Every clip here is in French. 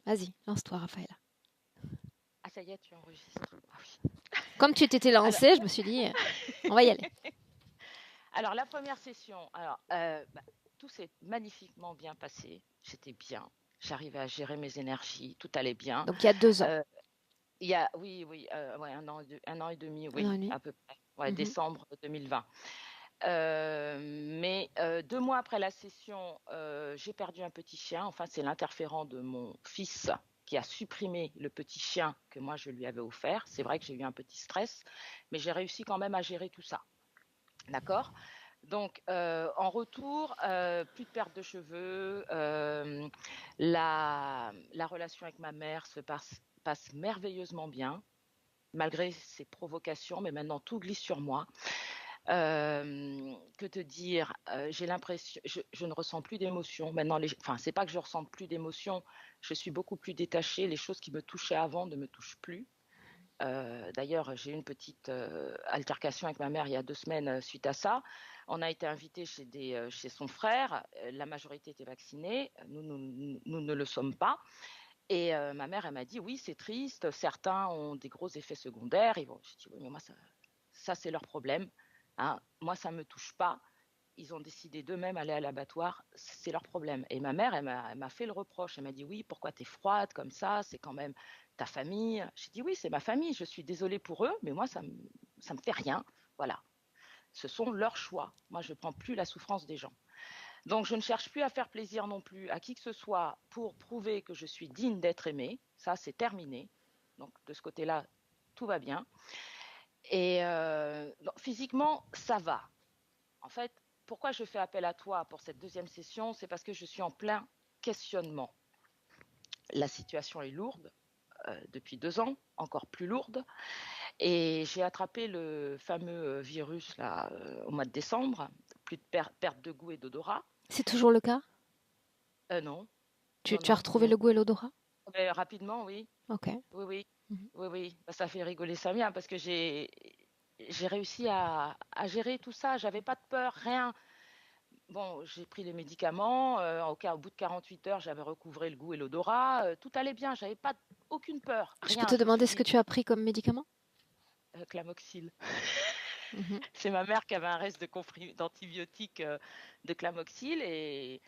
Vas-y, lance-toi, Raphaël. Ah, ça y est, tu enregistres. Ah oui. Comme tu t'étais Alors, lancé, je me suis dit, on va y aller. alors, la première session, tout s'est magnifiquement bien passé. J'étais bien. J'arrivais à gérer mes énergies. Tout allait bien. Donc il y a 2 ans, Euh, il y a, oui, oui, ouais, un an et demi, 1 an et oui, demi. à peu près. Ouais, Mhm. décembre 2020. Mais 2 mois après la session, j'ai perdu un petit chien. Enfin, c'est l'interférent de mon fils qui a supprimé le petit chien que moi je lui avais offert. C'est vrai que j'ai eu un petit stress, mais j'ai réussi quand même à gérer tout ça. D'accord. Donc, en retour, plus de perte de cheveux. La relation avec ma mère passe merveilleusement bien, malgré ses provocations, mais maintenant tout glisse sur moi. Que te dire, j'ai l'impression, je ne ressens plus d'émotions. Maintenant, enfin, c'est pas que je ressens plus d'émotions, je suis beaucoup plus détachée. Les choses qui me touchaient avant ne me touchent plus. D'ailleurs, j'ai eu une petite altercation avec ma mère il y a 2 semaines suite à ça. On a été invités chez son frère. La majorité était vaccinée. Nous ne le sommes pas. Et ma mère, elle m'a dit, oui, c'est triste. Certains ont des gros effets secondaires. J'ai dit, oui, mais moi, ça c'est leur problème. Hein. Moi, ça ne me touche pas. Ils ont décidé d'eux-mêmes aller à l'abattoir, c'est leur problème. Et ma mère, elle m'a fait le reproche. Elle m'a dit, oui, pourquoi tu es froide comme ça? C'est quand même ta famille. J'ai dit, oui, c'est ma famille. Je suis désolée pour eux, mais moi, ça me fait rien. Voilà. Ce sont leurs choix. Moi, je ne prends plus la souffrance des gens. Donc, je ne cherche plus à faire plaisir non plus à qui que ce soit pour prouver que je suis digne d'être aimée. Ça, c'est terminé. Donc, de ce côté-là, tout va bien. Et physiquement, ça va. En fait, pourquoi je fais appel à toi pour cette deuxième session? C'est parce que je suis en plein questionnement. La situation est lourde depuis 2 ans, encore plus lourde. Et j'ai attrapé le fameux virus là au mois de décembre. Plus de perte de goût et d'odorat. C'est toujours le cas? Non, Tu, non, tu as non, retrouvé non. le goût et l'odorat? Mais rapidement, oui. Ok. Oui, oui. Mhm. Oui, oui. Bah, ça fait rigoler Samia parce que j'ai réussi à gérer tout ça. J'avais pas de peur, rien. Bon, j'ai pris les médicaments. Au bout de 48 heures, j'avais recouvré le goût et l'odorat. Tout allait bien. J'avais pas aucune peur, Je peux rien. te Je me suis demander ce dit, que tu as pris comme médicament? Clamoxyl. Mhm. C'est ma mère qui avait un reste d'antibiotiques de Clamoxyl. Et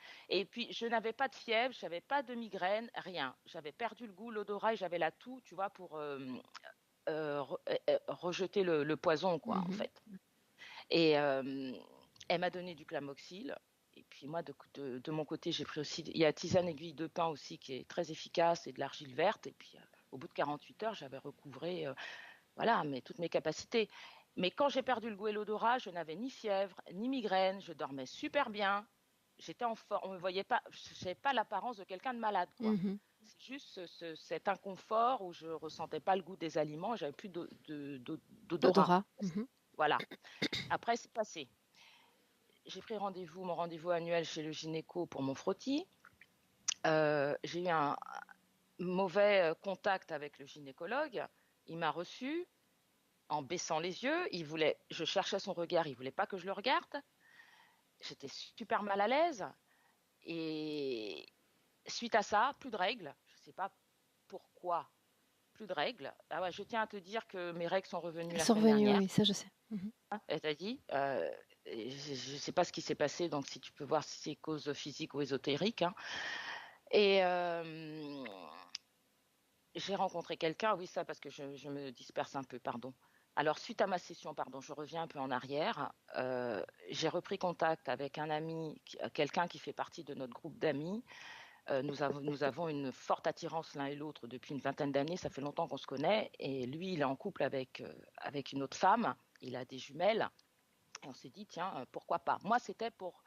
puis, je n'avais pas de fièvre, je n'avais pas de migraine, rien. J'avais perdu le goût, l'odorat et j'avais la toux, tu vois, pour rejeter le poison, quoi, en Mhm. fait. Et elle m'a donné du Clamoxyl. Et puis moi, de mon côté, j'ai pris aussi, il y a tisane aiguille de pin aussi qui est très efficace et de l'argile verte. Et puis au bout de 48 heures, j'avais recouvré voilà, toutes mes capacités. Mais quand j'ai perdu le goût et l'odorat, je n'avais ni fièvre, ni migraine, je dormais super bien. J'étais en forme, on me voyait pas, je n'avais pas l'apparence de quelqu'un de malade, quoi. Mhm. C'est juste cet inconfort où je ressentais pas le goût des aliments, j'avais plus d'odorat. Odorat. Mhm. Voilà. Après, c'est passé. J'ai pris mon rendez-vous annuel chez le gynéco pour mon frottis. J'ai eu un mauvais contact avec le gynécologue. Il m'a reçu en baissant les yeux. Je cherchais son regard, il voulait pas que je le regarde. J'étais super mal à l'aise. Et suite à ça, plus de règles. Je ne sais pas pourquoi, plus de règles. Ah ouais, je tiens à te dire que mes règles sont revenues Elles la sont semaine revenues, dernière. oui, ça je sais. Mhm. Elle t'a dit. Je ne sais pas ce qui s'est passé, donc si tu peux voir si c'est cause physique ou ésotérique. Hein. Et j'ai rencontré quelqu'un, oui, ça parce que je me disperse un peu, pardon. Alors, suite à ma session, pardon, je reviens un peu en arrière. J'ai repris contact avec un ami, quelqu'un qui fait partie de notre groupe d'amis. Nous avons une forte attirance l'un et l'autre depuis une vingtaine d'années. Ça fait longtemps qu'on se connaît. Et lui, il est en couple avec une autre femme. Il a des jumelles. Et on s'est dit, tiens, pourquoi pas. Moi, c'était pour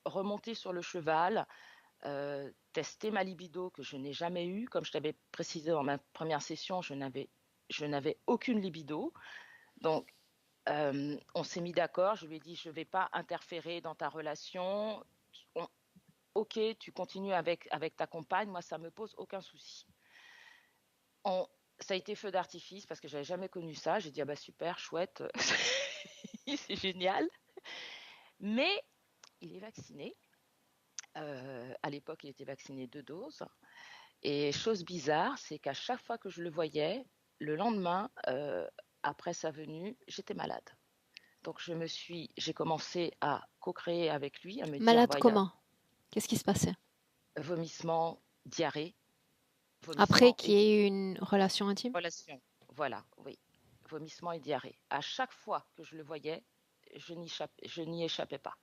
remonter sur le cheval, tester ma libido que je n'ai jamais eue. Comme je t'avais précisé dans ma première session, je n'avais aucune libido. Donc, on s'est mis d'accord. Je lui ai dit, je ne vais pas interférer dans ta relation. On- ok, tu continues avec ta compagne. Moi, ça ne me pose aucun souci. On, Ça a été feu d'artifice parce que j'avais jamais connu ça. J'ai dit, ah bah super, chouette, c'est génial. Mais il est vacciné À l'époque, il était vacciné 2 doses. Et chose bizarre, c'est qu'à chaque fois que je le voyais, le lendemain, après sa venue, j'étais malade. Donc j'ai commencé à co-créer avec lui, à me dire, Malade voilà, comment? Qu'est-ce qui se passait? vomissement, diarrhée, Après vomissement et qu'il y ait eu une relation intime? relation. Voilà, oui, vomissement et diarrhée. À chaque fois que je le voyais, je n'y échappais pas.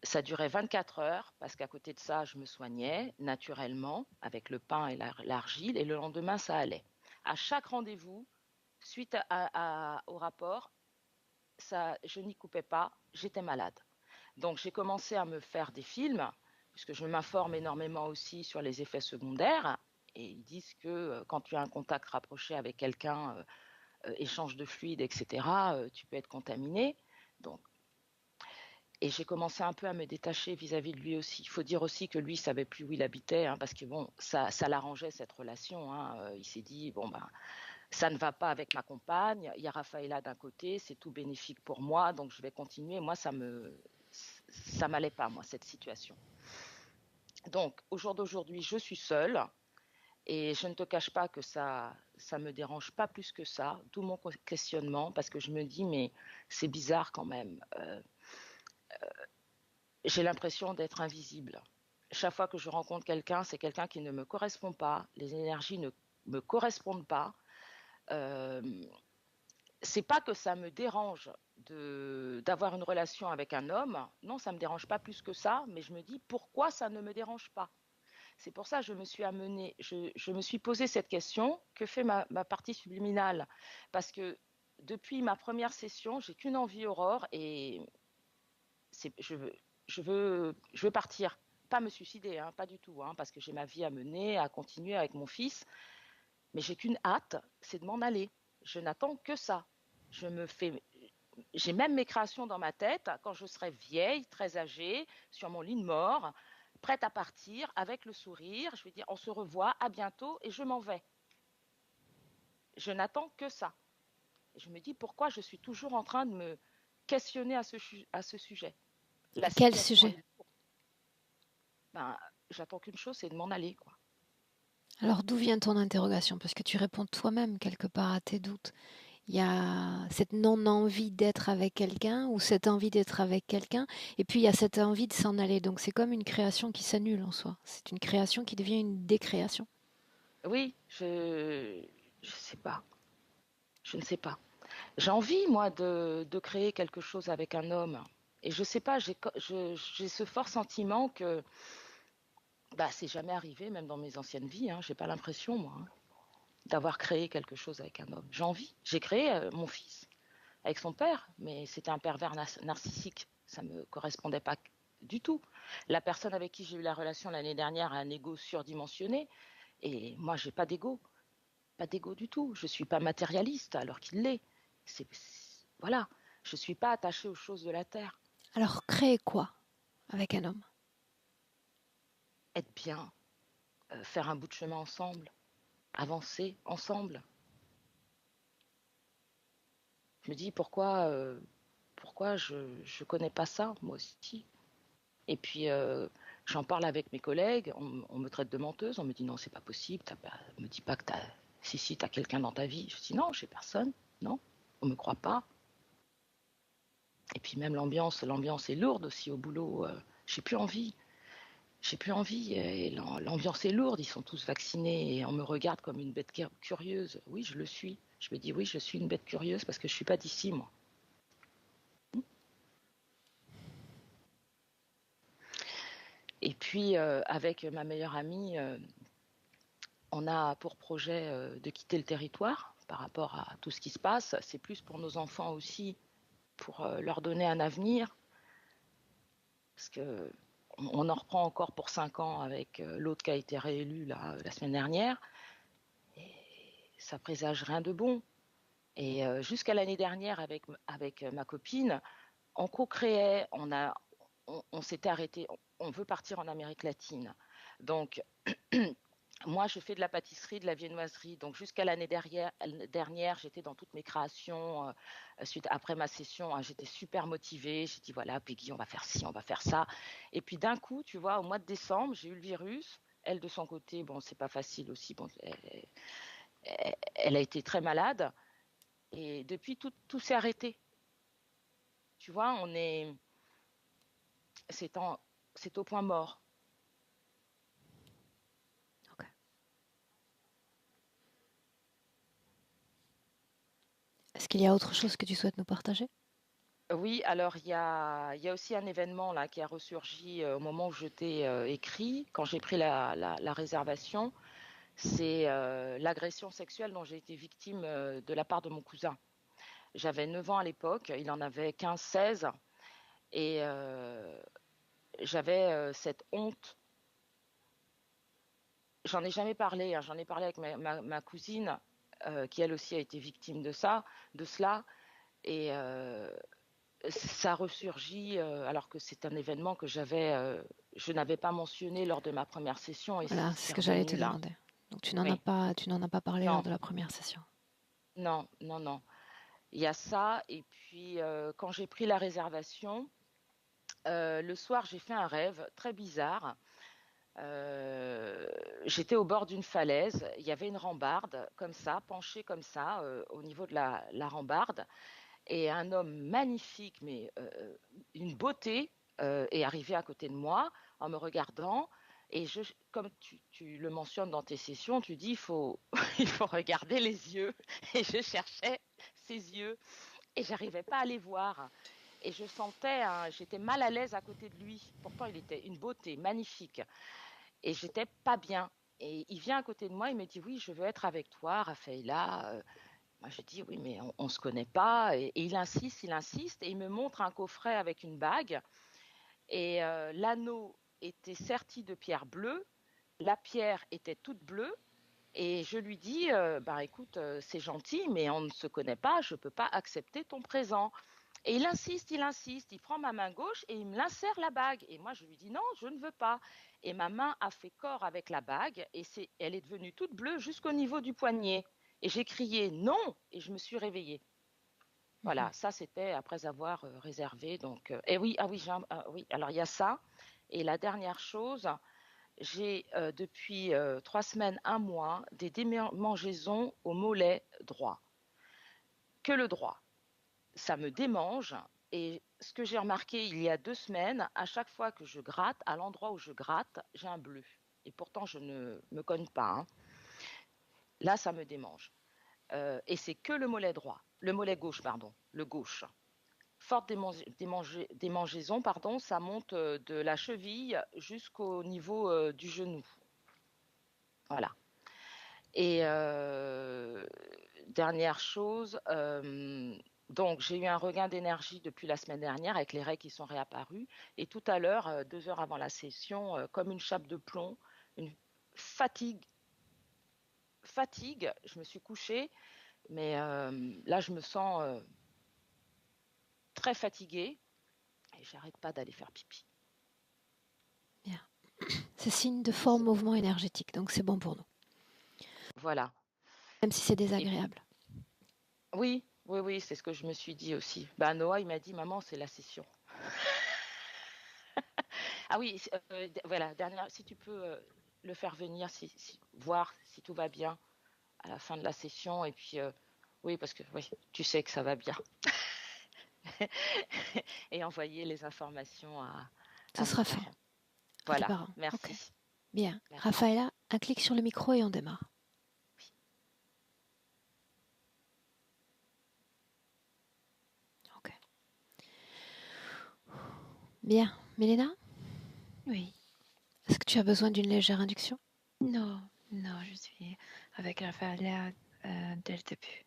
Ça durait 24 heures parce qu'à côté de ça, je me soignais naturellement avec le pain et l'argile et le lendemain, ça allait. À chaque rendez-vous, suite au rapport, ça, je n'y coupais pas, j'étais malade. Donc j'ai commencé à me faire des films, puisque je m'informe énormément aussi sur les effets secondaires. Et ils disent que quand tu as un contact rapproché avec quelqu'un, échange de fluides, etc., tu peux être contaminé. Donc, et j'ai commencé un peu à me détacher vis-à-vis de lui aussi. Il faut dire aussi que lui ne savait plus où il habitait, hein, parce que bon, ça l'arrangeait cette relation. Hein. Il s'est dit, bon, ben, ça ne va pas avec ma compagne, il y a Raphaëla d'un côté, c'est tout bénéfique pour moi, donc je vais continuer. Moi, ça m'allait pas, moi, cette situation. Donc, au jour d'aujourd'hui, je suis seule et je ne te cache pas que ça me dérange pas plus que ça, d'où mon questionnement, parce que je me dis, mais c'est bizarre quand même. J'ai l'impression d'être invisible. Chaque fois que je rencontre quelqu'un, c'est quelqu'un qui ne me correspond pas, les énergies ne me correspondent pas. Euh, c'est pas que ça me dérange d'avoir une relation avec un homme. Non, ça me dérange pas plus que ça, mais je me dis pourquoi ça ne me dérange pas. C'est pour ça que je me suis posé cette question, que fait ma partie subliminale? Parce que depuis ma première session, j'ai qu'une envie, Aurore, et je veux, je veux partir. Pas me suicider, hein, pas du tout, hein, parce que j'ai ma vie à mener, à continuer avec mon fils, mais j'ai qu'une hâte, c'est de m'en aller. Je n'attends que ça. Je me fais J'ai même mes créations dans ma tête quand je serai vieille, très âgée, sur mon lit de mort, prête à partir avec le sourire. Je vais dire on se revoit, à bientôt et je m'en vais. Je n'attends que ça. Et je me dis pourquoi je suis toujours en train de me questionner à ce sujet. La Quel situation, sujet? elle est lourde. Ben, j'attends qu'une chose, c'est de m'en aller, quoi. Alors d'où vient ton interrogation? Parce que tu réponds toi-même quelque part à tes doutes. Il y a cette non-envie d'être avec quelqu'un ou cette envie d'être avec quelqu'un, et puis il y a cette envie de s'en aller. Donc c'est comme une création qui s'annule en soi. C'est une création qui devient une décréation. Oui, je sais pas. Je ne sais pas. J'ai envie, moi, de créer quelque chose avec un homme. Et je sais pas, j'ai ce fort sentiment que bah, c'est jamais arrivé, même dans mes anciennes vies. Hein, j'ai pas l'impression, moi, hein, d'avoir créé quelque chose avec un homme. J'ai envie. J'ai créé mon fils avec son père, mais c'était un pervers narcissique. Ça me correspondait pas du tout. La personne avec qui j'ai eu la relation l'année dernière a un ego surdimensionné. Et moi, j'ai pas d'ego. Pas d'ego du tout. Je suis pas matérialiste alors qu'il l'est. Voilà. Je suis pas attachée aux choses de la terre. Alors créer quoi avec un homme? Être bien, faire un bout de chemin ensemble, avancer ensemble. Je me dis pourquoi je connais pas ça, moi aussi. Et puis j'en parle avec mes collègues, on me traite de menteuse, on me dit non, c'est pas possible, me dis pas que t'as. Si, t'as quelqu'un dans ta vie. Je dis non, j'ai personne, non, on me croit pas. Et puis même l'ambiance est lourde aussi au boulot. J'ai plus envie. J'ai plus envie. Et l'ambiance est lourde. Ils sont tous vaccinés et on me regarde comme une bête curieuse. Oui, je le suis. Je me dis oui, je suis une bête curieuse parce que je suis pas d'ici, moi. Et puis avec ma meilleure amie, on a pour projet de quitter le territoire par rapport à tout ce qui se passe. C'est plus pour nos enfants aussi, pour leur donner un avenir, parce que on en reprend encore pour 5 ans avec l'autre qui a été réélu la semaine dernière. Et ça présage rien de bon. Et jusqu'à l'année dernière, avec ma copine, on co-créait, on s'était arrêté, on veut partir en Amérique latine. Donc, Moi, je fais de la pâtisserie, de la viennoiserie. Donc, jusqu'à l'année dernière, j'étais dans toutes mes créations. Après ma session, hein, j'étais super motivée. J'ai dit, voilà, Peggy, on va faire ci, on va faire ça. Et puis, d'un coup, tu vois, au mois de décembre, j'ai eu le virus. Elle, de son côté, bon, c'est pas facile aussi. Bon, elle a été très malade. Et depuis, tout s'est arrêté. Tu vois, c'est en, c'est au point mort. Ok. Est-ce qu'il y a autre chose que tu souhaites nous partager? Oui, alors il y a aussi un événement là qui a ressurgi au moment où je t'ai écrit, quand j'ai pris la réservation, c'est l'agression sexuelle dont j'ai été victime de la part de mon cousin. J'avais 9 ans à l'époque, il en avait 15, 16, et j'avais cette honte. J'en ai jamais parlé, hein, j'en ai parlé avec ma cousine, qui elle aussi a été victime de cela, et ça ressurgit alors que c'est un événement que je n'avais pas mentionné lors de ma première session et Voilà, c'est c'est ce que j'allais te revenu là. demander. Donc Oui, tu n'en as pas parlé lors non, de la première session. non, non, non. Il y a ça et puis quand j'ai pris la réservation, le soir j'ai fait un rêve très bizarre. Euh, J'étais au bord d'une falaise, il y avait une rambarde comme ça, penchée comme ça au niveau de la rambarde. Et un homme magnifique, mais une beauté, est arrivé à côté de moi en me regardant. Et comme tu le mentionnes dans tes sessions, tu dis il faut regarder les yeux. Et je cherchais ses yeux et j'arrivais pas à les voir. Et j'étais mal à l'aise à côté de lui. Pourtant, il était une beauté magnifique. Et j'étais pas bien. Et il vient à côté de moi, il me dit, oui, je veux être avec toi, Raphaëla. Moi, je dis oui, mais on ne se connaît pas. Et il insiste, et il me montre un coffret avec une bague. Et l'anneau était serti de pierre bleue, la pierre était toute bleue. Et je lui dis, bah écoute, c'est gentil, mais on ne se connaît pas, je ne peux pas accepter ton présent. Et il insiste, il prend ma main gauche et il me l'insère la bague. Et moi, je lui dis non, je ne veux pas. Et ma main a fait corps avec la bague et elle est devenue toute bleue jusqu'au niveau du poignet. Et j'ai crié non et je me suis réveillée. Mhm. Voilà, ça c'était après avoir réservé. Donc, et oui, ah oui, oui, alors il y a ça. Et la dernière chose, j'ai depuis 3 semaines, un mois, des démangeaisons au mollet droit. Que le droit. Ça me démange. Et ce que j'ai remarqué il y a 2 semaines, à chaque fois que je gratte, à l'endroit où je gratte, j'ai un bleu. Et pourtant, je ne me cogne pas, hein. Là, ça me démange. Et c'est que le mollet droit, le mollet gauche, pardon, le gauche. Forte démangeaison, pardon, ça monte de la cheville jusqu'au niveau du genou. Voilà. Et dernière chose, donc j'ai eu un regain d'énergie depuis la semaine dernière avec les raies qui sont réapparues. Et tout à l'heure, 2 heures avant la session, comme une chape de plomb, une fatigue, je me suis couchée, mais là je me sens très fatiguée et j'arrête pas d'aller faire pipi. Bien. C'est signe de fort mouvement énergétique, donc c'est bon pour nous, Voilà. même si c'est Et désagréable. oui, oui, oui, c'est ce que je me suis dit aussi. Bah, Noah, il m'a dit, maman, c'est la session. Ah oui, voilà, dernière, si tu peux le faire venir, voir si tout va bien à la fin de la session. Et puis, oui, parce que oui, tu sais que ça va bien. Et envoyer les informations Ce à mes sera fait parents. à tes Voilà, parents. Ok. merci. Bien. Merci. Raphaëla, un clic sur le micro et on démarre. Ok. Bien. Mélena, Oui. est-ce que tu as besoin d'une légère induction? Non, non, je suis avec Raphaëla dès le début.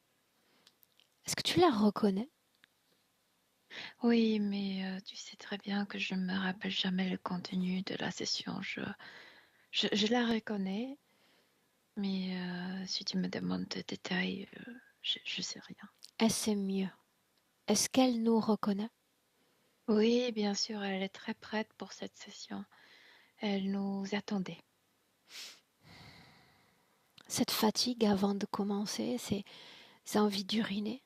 Est-ce que tu la reconnais? Oui, mais tu sais très bien que je me rappelle jamais le contenu de la session. Je la reconnais, mais si tu me demandes des détails, je sais rien. Est-ce mieux? Est-ce qu'elle nous reconnaît? Oui, bien sûr, elle est très prête pour cette session. Elle nous attendait. Cette fatigue avant de commencer, c'est envie d'uriner.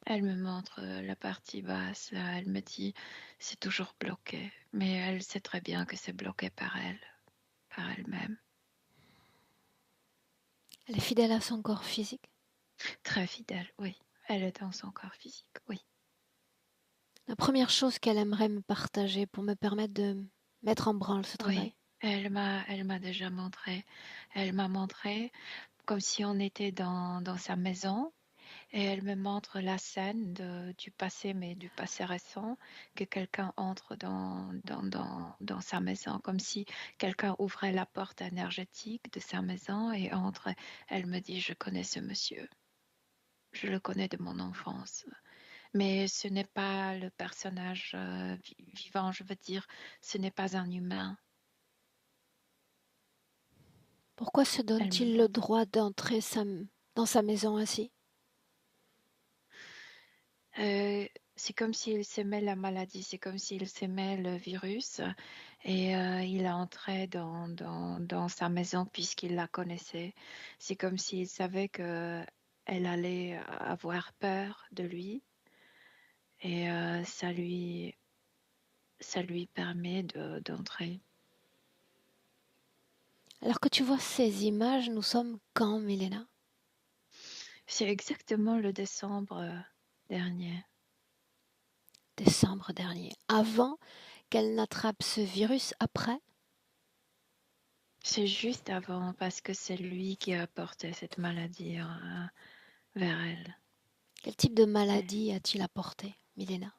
Elle me montre la partie basse, là, elle me dit c'est toujours bloqué, mais elle sait très bien que c'est bloqué par elle, par elle-même. Elle est fidèle à son corps physique. Très fidèle, oui. Elle est dans son corps physique, oui. La première chose qu'elle aimerait me partager pour me permettre de mettre en branle ce travail. Oui, elle m'a déjà montré. Elle m'a montré comme si on était dans sa maison. Et elle me montre la scène du passé, mais du passé récent, que quelqu'un entre dans sa maison, comme si quelqu'un ouvrait la porte énergétique de sa maison et entre. Elle me dit, je connais ce monsieur, je le connais de mon enfance. Mais ce n'est pas le personnage vivant, je veux dire, ce n'est pas un humain. Pourquoi se Elle me donne-t-il le montre. droit d'entrer dans sa maison ainsi? C'est comme s'il s'aimait la maladie, c'est comme s'il s'aimait le virus et il entrait dans sa maison puisqu'il la connaissait. C'est comme s'il savait que elle allait avoir peur de lui et ça lui permet d'entrer. Alors que tu vois ces images, nous sommes quand, Milena? C'est exactement le décembre dernier. Décembre dernier. Avant qu'elle n'attrape ce virus, après? C'est juste avant parce que c'est lui qui a apporté cette maladie vers elle. Quel type de maladie a-t-il apporté, Milena?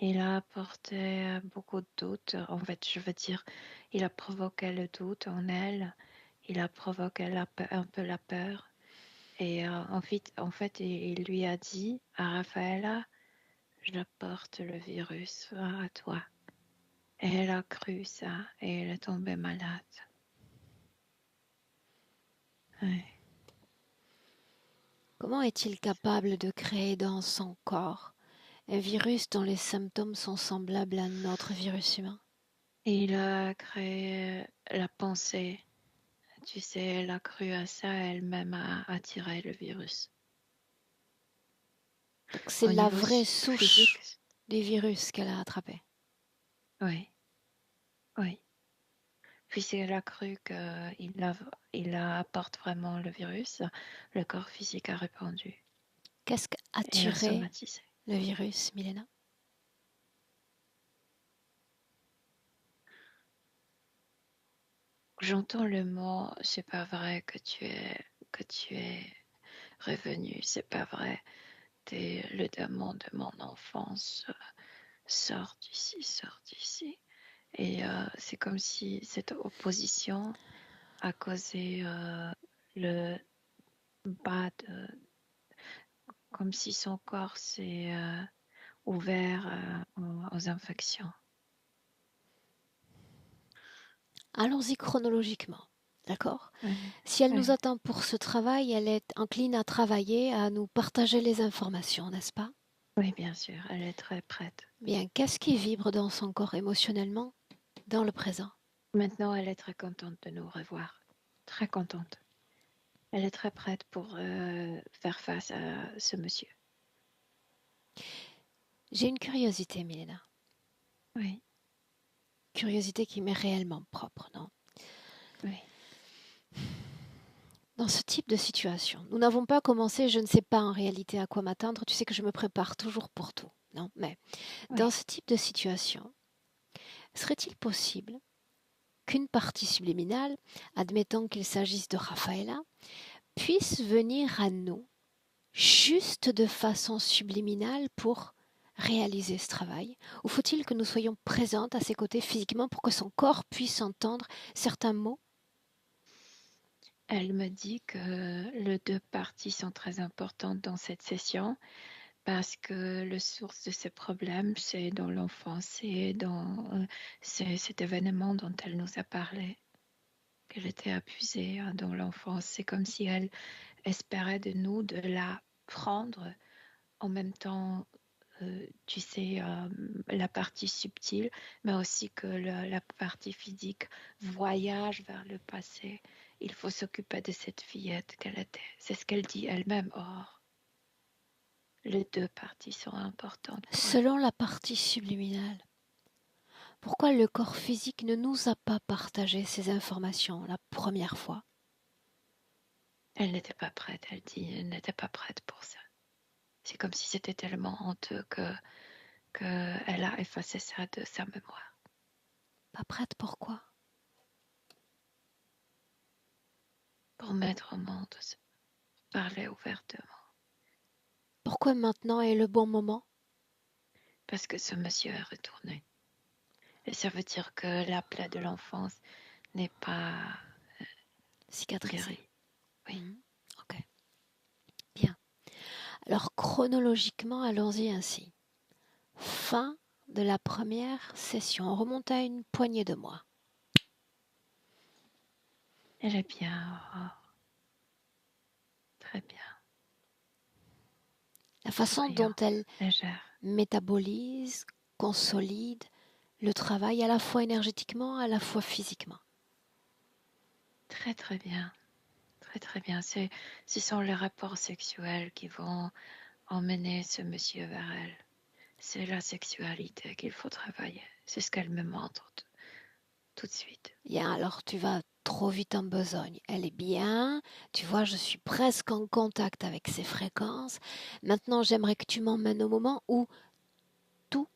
Il a apporté beaucoup de doutes. En fait, je veux dire, il a provoqué le doute en elle. Il a provoqué un peu la peur. Et il lui a dit à Rafaela, je porte le virus à toi. Et elle a cru ça et elle est tombée malade. Ouais. Comment est-il capable de créer dans son corps un virus dont les symptômes sont semblables à notre virus humain? Il a créé la pensée. Tu sais, elle a cru à ça, elle-même a attiré le virus. Donc c'est Au la niveau vraie physique, souche du virus qu'elle a attrapé. oui, oui. Puisqu'elle a cru qu'il apporte vraiment le virus, le corps physique a répondu Qu'est-ce et a qu'attirait somatisé. le virus, Milena? J'entends le mot, c'est pas vrai que tu es revenu, c'est pas vrai. T'es le démon de mon enfance, sors d'ici, sors d'ici. Et c'est comme si cette opposition a causé le bas de, comme si son corps s'est ouvert aux infections. Allons-y chronologiquement, d'accord? Oui, Si elle nous oui, attend pour ce travail, elle est encline à travailler, à nous partager les informations, n'est-ce pas? oui, bien sûr, elle est très prête. Bien, qu'est-ce qui vibre dans son corps émotionnellement dans le présent? Maintenant, elle est très contente de nous revoir. Très contente. Elle est très prête pour faire face à ce monsieur. J'ai une curiosité, Milena. Oui, Curiosité qui m'est réellement propre, non? oui, Dans ce type de situation, nous n'avons pas commencé, je ne sais pas en réalité à quoi m'attendre, tu sais que je me prépare toujours pour tout, non? Mais oui. dans ce type de situation, serait-il possible qu'une partie subliminale, admettons qu'il s'agisse de Rafaela, puisse venir à nous juste de façon subliminale pour réaliser ce travail? Ou faut-il que nous soyons présentes à ses côtés physiquement pour que son corps puisse entendre certains mots? Elle me dit que les deux parties sont très importantes dans cette session parce que la source de ces problèmes, c'est dans l'enfance, c'est dans cet événement dont elle nous a parlé, qu'elle était abusée dans l'enfance. C'est comme si elle espérait de nous de la prendre en même temps tu sais, la partie subtile, mais aussi que la partie physique voyage vers le passé. Il faut s'occuper de cette fillette qu'elle était. C'est ce qu'elle dit elle-même. Or, les deux parties sont importantes pour elle. Selon la partie subliminale, pourquoi le corps physique ne nous a pas partagé ces informations la première fois? Elle n'était pas prête, elle dit, elle n'était pas prête pour ça. C'est comme si c'était tellement honteux qu'elle a effacé ça de sa mémoire. Pas prête, pourquoi? Pour mettre au monde, parler ouvertement. Pourquoi maintenant est le bon moment? Parce que ce monsieur est retourné. Et ça veut dire que la plaie de l'enfance n'est pas Cicatrisée. guérie. Oui. Ok. Bien. Alors chronologiquement, allons-y ainsi. Fin de la première session. On remonte à une poignée de mois. Elle est bien. Oh. Très bien. La façon Souriant, dont elle légère. métabolise, consolide le travail à la fois énergétiquement, à la fois physiquement. Très très bien. Très très bien. Ce sont les rapports sexuels qui vont emmener ce monsieur vers elle. C'est la sexualité qu'il faut travailler. C'est ce qu'elle me montre tout de suite. Bien, alors tu vas trop vite en besogne. Elle est bien, tu vois, je suis presque en contact avec ses fréquences. Maintenant, j'aimerais que tu m'emmènes au moment où tout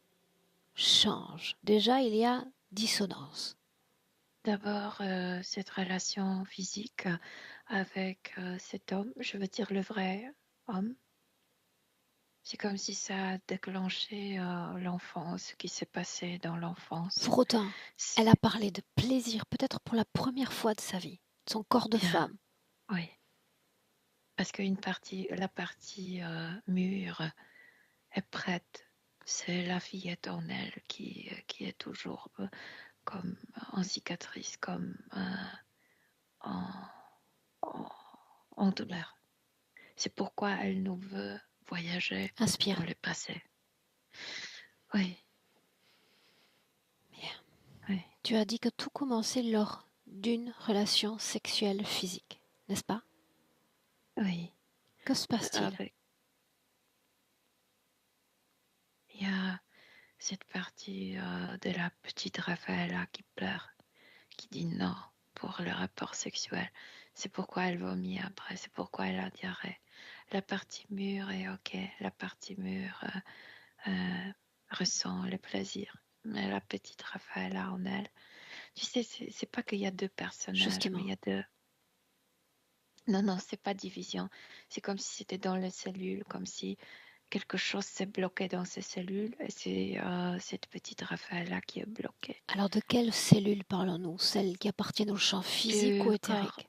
change. Déjà, il y a dissonance. D'abord, cette relation physique avec cet homme, je veux dire le vrai homme. C'est comme si ça a déclenché l'enfance, ce qui s'est passé dans l'enfance. Pour autant, elle a parlé de plaisir, peut-être pour la première fois de sa vie, de son corps de Bien, femme. oui. Parce la partie mûre est prête. C'est la fillette en elle qui est toujours comme en cicatrice, comme en, en, en douleur. C'est pourquoi elle nous veut voyager Inspire. dans le passé. Oui. Bien. Oui. Tu as dit que tout commençait lors d'une relation sexuelle physique, n'est-ce pas? Oui. Que se passe-t-il? Il y a cette partie de la petite Raphaëla qui pleure, qui dit non pour le rapport sexuel. C'est pourquoi elle vomit après, c'est pourquoi elle a diarrhée. La partie mûre est ok, la partie mûre ressent le plaisir. Mais la petite Raphaëla en elle, tu sais, c'est pas qu'il y a deux personnages, Justement. mais il y a deux. Non, non, c'est pas division. C'est comme si c'était dans les cellules, comme si quelque chose s'est bloqué dans ces cellules et c'est cette petite Raphaëla qui est bloquée. Alors de quelles cellules parlons-nous? Celles qui appartiennent au champ physique ou Du corps éthérique?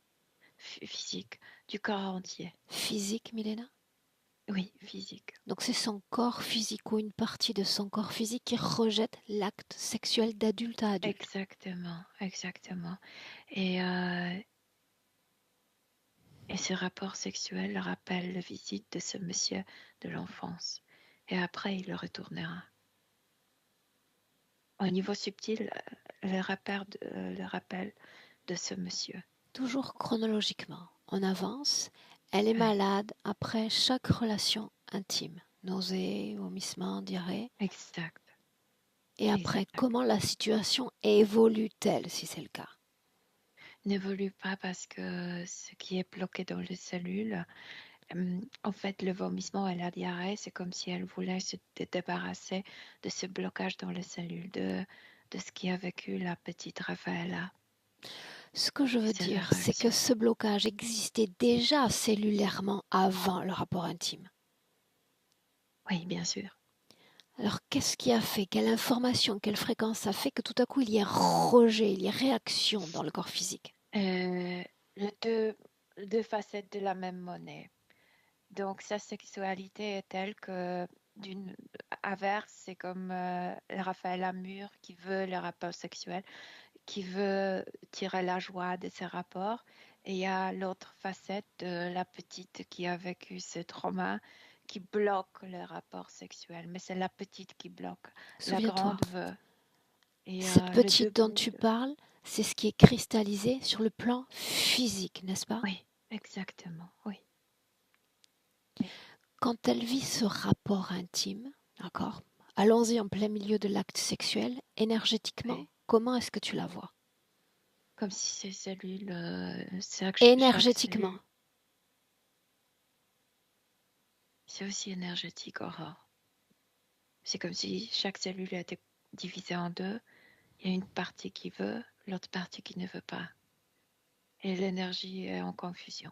physique, du corps entier. Physique, Milena? Oui, physique. Donc c'est son corps physique ou une partie de son corps physique qui rejette l'acte sexuel d'adulte à adulte. Exactement, exactement. Et ce rapport sexuel rappelle la visite de ce monsieur de l'enfance. Et après, il le retournera. Au niveau subtil, le rappel de ce monsieur. Toujours chronologiquement. On avance. Elle est Oui. malade après chaque relation intime. Nausées, vomissements, diarrhée. Exact. Et après, Exact. comment la situation évolue-t-elle si c'est le cas? N'évolue pas parce que ce qui est bloqué dans les cellules, en fait, le vomissement et la diarrhée, c'est comme si elle voulait se débarrasser de ce blocage dans les cellules, de ce qui a vécu la petite Raphaëla. Ce que je veux C'est la dire, c'est que réaction. ce blocage existait déjà cellulairement avant le rapport intime. Oui, bien sûr. Alors qu'est-ce qui a fait, quelle information, quelle fréquence a fait que tout à coup il y ait rejet, il y ait réaction dans le corps physique? Les deux facettes de la même monnaie. Donc, sa sexualité est telle que, d'une averse, c'est comme Raphaël Amur qui veut le rapport sexuel, qui veut tirer la joie de ses rapports. Et il y a l'autre facette de la petite qui a vécu ce trauma, qui bloque le rapport sexuel, mais c'est la petite qui bloque. La Souviens-toi, grande veut. Et cette le petite dont debout, tu parles, c'est ce qui est cristallisé sur le plan physique, n'est-ce pas? oui, exactement, oui. Quand elle vit ce rapport intime, d'accord? Allons-y en plein milieu de l'acte sexuel, énergétiquement, Oui. comment est-ce que tu la vois? Comme si ces cellules, chaque Énergétiquement. cellule, c'est aussi énergétique, Aurore. C'est comme si chaque cellule était divisée en deux. Il y a une partie qui veut, l'autre partie qui ne veut pas. Et l'énergie est en confusion.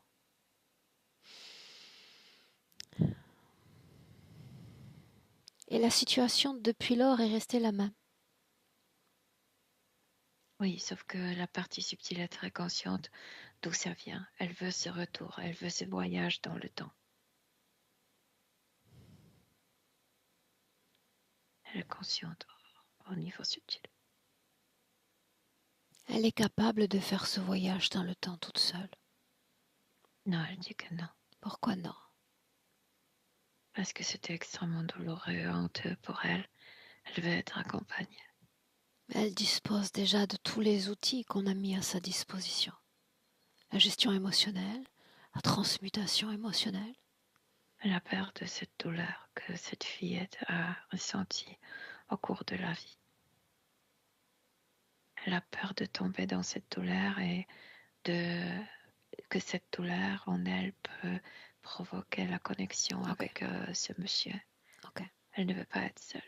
Et la situation depuis lors est restée la même. Oui, sauf que la partie subtile est très consciente d'où ça vient. Elle veut ce retour, elle veut ce voyage dans le temps. Elle est consciente au niveau subtil. Elle est capable de faire ce voyage dans le temps toute seule. Non, elle dit que non. Pourquoi non? Parce que c'était extrêmement douloureux et honteux pour elle. Elle veut être accompagnée. Elle dispose déjà de tous les outils qu'on a mis à sa disposition. La gestion émotionnelle, la transmutation émotionnelle. Elle a peur de cette douleur que cette fillette a ressentie au cours de la vie. Elle a peur de tomber dans cette douleur et que cette douleur en elle peut provoquer la connexion avec ce monsieur. Ok. Elle ne veut pas être seule.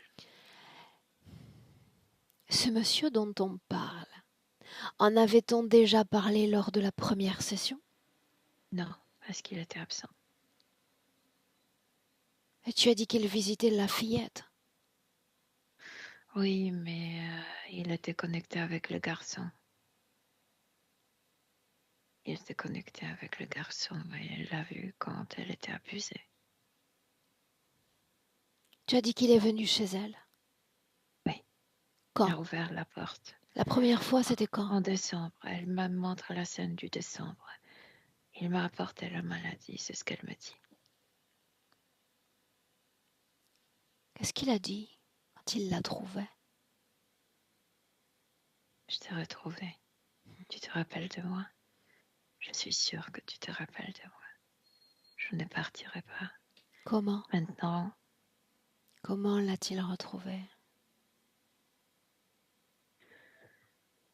Ce monsieur dont on parle, en avait-on déjà parlé lors de la première session? Non, parce qu'il était absent. Et tu as dit qu'il visitait la fillette. Oui, mais il était connecté avec le garçon. Il était connecté avec le garçon et elle l'a vu quand elle était abusée. Tu as dit qu'il est venu chez elle. Oui. Quand? Elle a ouvert la porte. La première fois, c'était quand? En décembre. Elle me montre la scène du décembre. Il m'a apporté la maladie, c'est ce qu'elle me dit. Qu'est-ce qu'il a dit quand il la trouvait? Je t'ai retrouvée. Tu te rappelles de moi? Je suis sûre que tu te rappelles de moi. Je ne partirai pas. Comment? Maintenant, Comment l'a-t-il retrouvée?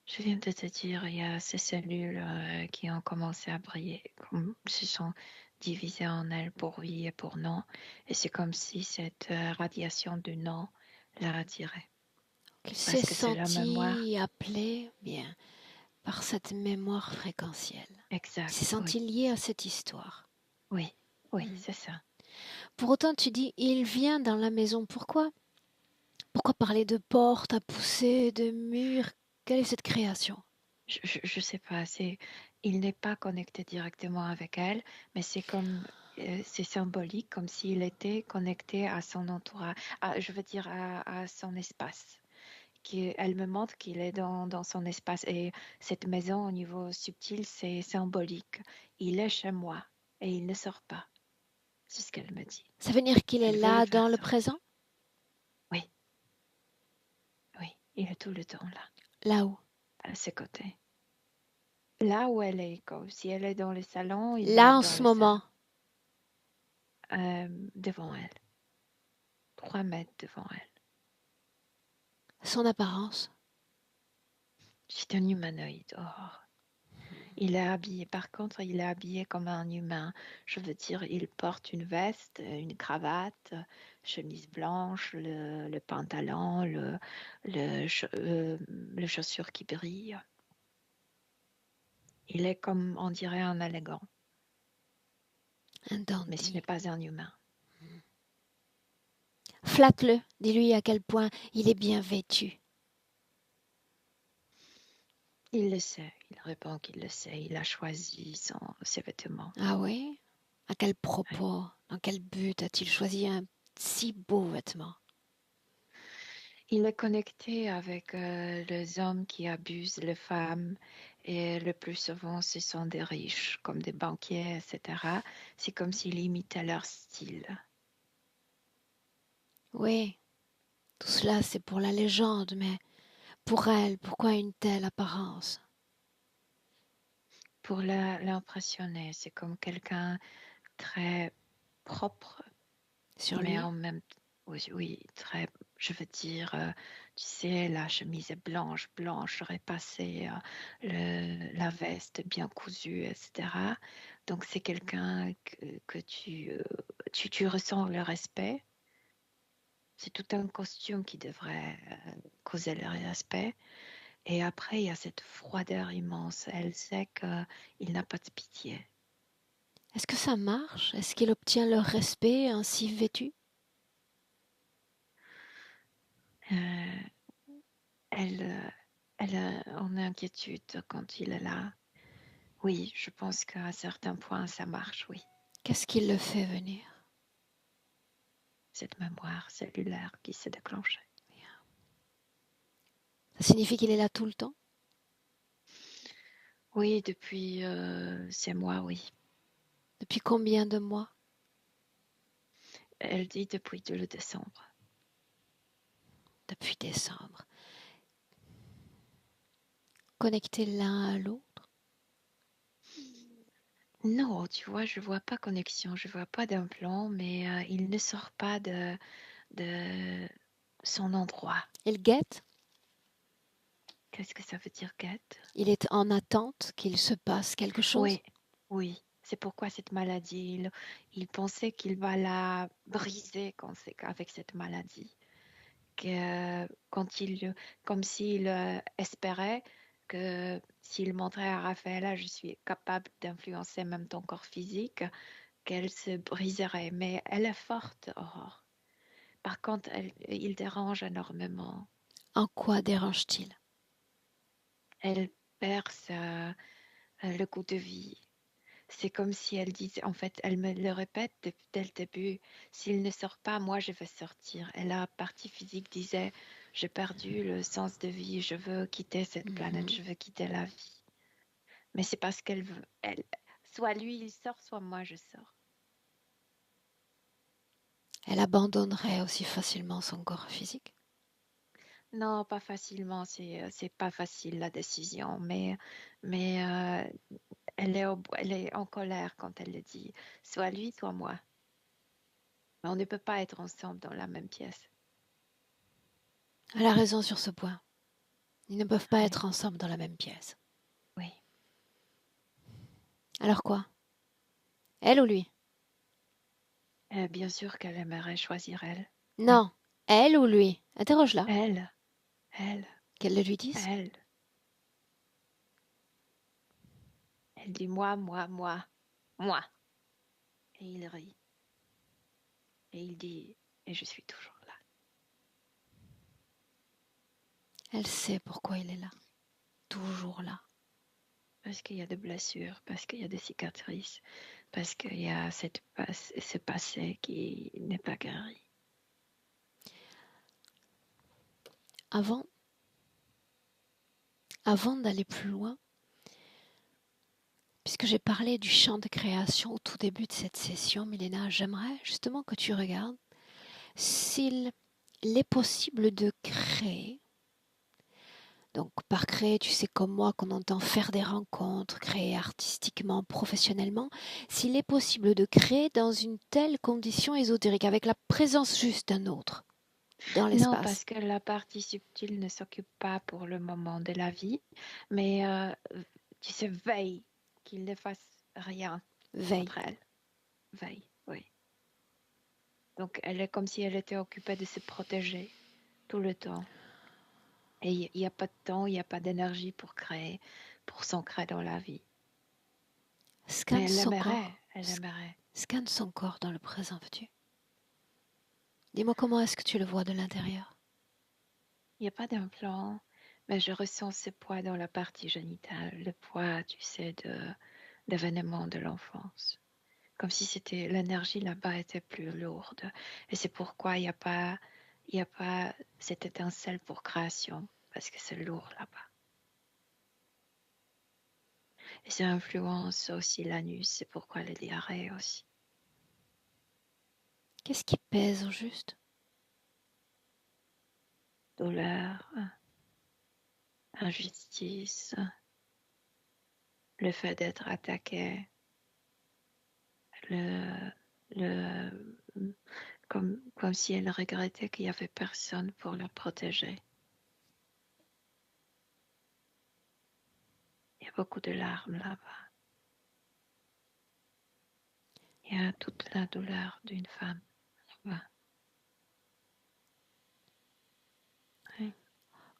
je viens de te dire, il y a ces cellules qui ont commencé à briller, comme se sont divisées en elles pour oui et pour non. Et c'est comme si cette radiation du non l'a attirée. Qu'il s'est Parce que c'est la mémoire. senti appelé, bien, par cette mémoire fréquentielle. Il s'est Exact, senti oui. lié à cette histoire. Oui, c'est ça. Pour autant, tu dis, il vient dans la maison. Pourquoi? Pourquoi parler de porte à pousser, de murs? Quelle est cette création? Je sais pas, il n'est pas connecté directement avec elle, mais c'est comme, c'est symbolique, comme s'il était connecté à son entourage, je veux dire à son espace. Elle me montre qu'il est dans son espace et cette maison au niveau subtil, c'est symbolique. Il est chez moi et il ne sort pas. C'est ce qu'elle me dit. Ça veut dire qu'il est Elle veut le là dans faire le sortir. présent? Oui, il est tout le temps là, Là où? à ses côtés. Là où elle est, comme si elle est dans le salon, il Là est en dans ce le salon. moment. Devant elle. 3 mètres devant elle. Son apparence. C'est un humanoïde. Il est habillé, par contre, il est habillé comme un humain. Je veux dire, il porte une veste, une cravate, chemise blanche, le pantalon, le chaussure qui brille. Il est comme, on dirait, un élégant. Un Mais ce dandy. n'est pas un humain. Flatte-le, dis-lui à quel point il est bien vêtu. Il le sait, il répond qu'il le sait. Il a choisi ses vêtements. Ah oui? À quel propos? Dans quel but a-t-il choisi un si beau vêtement? Il est connecté avec les hommes qui abusent les femmes et le plus souvent ce sont des riches comme des banquiers, etc. C'est comme s'il imitait leur style. Oui, tout cela c'est pour la légende, mais pour elle, pourquoi une telle apparence? Pour l'impressionner, c'est comme quelqu'un très propre, Sur mais lui? en même temps, oui, oui, très, je veux dire, tu sais, la chemise est blanche, blanche, j'aurais passé la veste bien cousue, etc. Donc c'est quelqu'un que tu ressens le respect. C'est tout un costume qui devrait causer le respect. Et après, il y a cette froideur immense. Elle sait qu'il n'a pas de pitié. Est-ce que ça marche? Est-ce qu'il obtient leur respect ainsi vêtu? Euh, elle en inquiétude quand il est là. Oui, je pense qu'à certains points, ça marche, oui. Qu'est-ce qui le fait venir? Cette mémoire cellulaire qui s'est déclenchée. Ça signifie qu'il est là tout le temps? Oui, depuis ces mois, oui. Depuis combien de mois? Elle dit depuis le décembre. Depuis décembre. Connectés l'un à l'autre? Non, tu vois, je vois pas connexion, je vois pas d'implant, mais il ne sort pas de son endroit. Il guette? Qu'est-ce que ça veut dire, Kate? Il est en attente qu'il se passe quelque chose? Oui, oui. C'est pourquoi cette maladie, il pensait qu'il va la briser avec cette maladie. Que comme s'il espérait que s'il montrait à Raphaëla, je suis capable d'influencer même ton corps physique, qu'elle se briserait. Mais elle est forte, Aurore. Par contre, il dérange énormément. En quoi dérange-t-il? Elle perd le goût de vie. C'est comme si elle disait, en fait, elle me le répète dès le début, s'il ne sort pas, moi je vais sortir. Et la partie physique disait, j'ai perdu le sens de vie, je veux quitter cette planète, Mhm. je veux quitter la vie. Mais c'est parce qu'elle veut, soit lui il sort, soit moi je sors. Elle abandonnerait aussi facilement son corps physique? Non, pas facilement, c'est pas facile la décision, mais elle est en colère quand elle le dit, soit lui, soit moi. Mais on ne peut pas être ensemble dans la même pièce. Elle a raison sur ce point. Ils ne peuvent pas Oui, être ensemble dans la même pièce. oui. Alors quoi? Elle ou lui? Bien sûr qu'elle aimerait choisir elle. Oui. Non, elle ou lui? Interroge-la. Elle, elle, Qu'elle le lui dise. elle. Elle dit moi, moi, moi, moi. Et il rit. Et il dit, et je suis toujours là. Elle sait pourquoi il est là. Toujours là. Parce qu'il y a des blessures, parce qu'il y a des cicatrices, parce qu'il y a ce passé qui n'est pas guéri. Avant d'aller plus loin, puisque j'ai parlé du champ de création au tout début de cette session, Milena, j'aimerais justement que tu regardes s'il est possible de créer. Donc par créer, tu sais comme moi qu'on entend faire des rencontres, créer artistiquement, professionnellement, s'il est possible de créer dans une telle condition ésotérique, avec la présence juste d'un autre dans Non, l'espace. parce que la partie subtile ne s'occupe pas pour le moment de la vie, mais tu sais, veille qu'il ne fasse rien Veille. contre elle. Veille, oui. Donc, elle est comme si elle était occupée de se protéger tout le temps. Et il n'y a pas de temps, il n'y a pas d'énergie pour créer, pour s'ancrer dans la vie. Mais Scanne elle son aimerait, corps. elle aimerait. Scanne son corps dans le présent, veux-tu? Dis-moi comment est-ce que tu le vois de l'intérieur? Il n'y a pas d'implant, mais je ressens ce poids dans la partie génitale, le poids, tu sais, d'événements de l'enfance. Comme si l'énergie là-bas était plus lourde. Et c'est pourquoi il y a pas cette étincelle pour création, parce que c'est lourd là-bas. Et ça influence aussi l'anus, c'est pourquoi les diarrhées aussi. Qu'est-ce qui pèse au juste? douleur, injustice, le fait d'être attaqué, le, comme si elle regrettait qu'il n'y avait personne pour la protéger. Il y a beaucoup de larmes là-bas. Il y a toute la douleur d'une femme là-bas. Oui.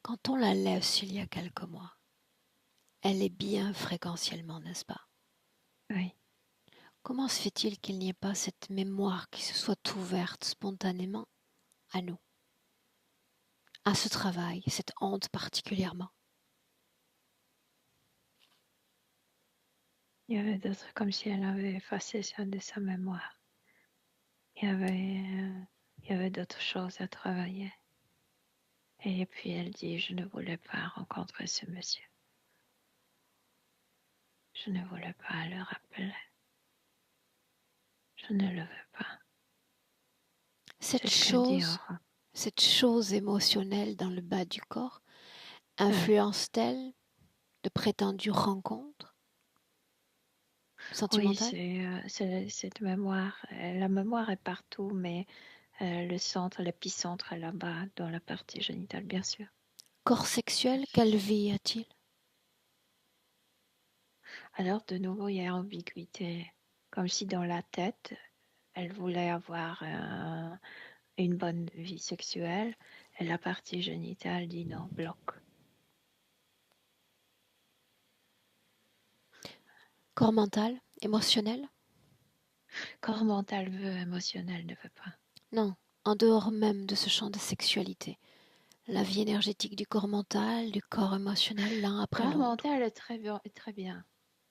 Quand on la laisse il y a quelques mois, elle est bien fréquentiellement, n'est-ce pas? Oui. Comment se fait-il qu'il n'y ait pas cette mémoire qui se soit ouverte spontanément à nous, à ce travail, cette honte particulièrement? Il y avait d'autres, comme si elle avait effacé ça de sa mémoire. Il y avait d'autres choses à travailler. Et puis elle dit, je ne voulais pas rencontrer ce monsieur. Je ne voulais pas le rappeler. Je ne le veux pas. Cette C'est ce qu'elle dit. cette chose émotionnelle dans le bas du corps, influence-t-elle de prétendues rencontres Oui, sentimentales? c'est cette mémoire. La mémoire est partout, mais le centre, l'épicentre est là-bas, dans la partie génitale, bien sûr. Corps sexuel, quelle vie a-t-il? Alors, de nouveau, il y a ambiguïté. Comme si dans la tête, elle voulait avoir une bonne vie sexuelle, et la partie génitale dit non, bloque. Corps mental, émotionnel? Corps mental veut, émotionnel ne veut pas. Non, en dehors même de ce champ de sexualité. La vie énergétique du corps mental, du corps émotionnel, l'un après Corps l'autre. mental est très bien. Très bien.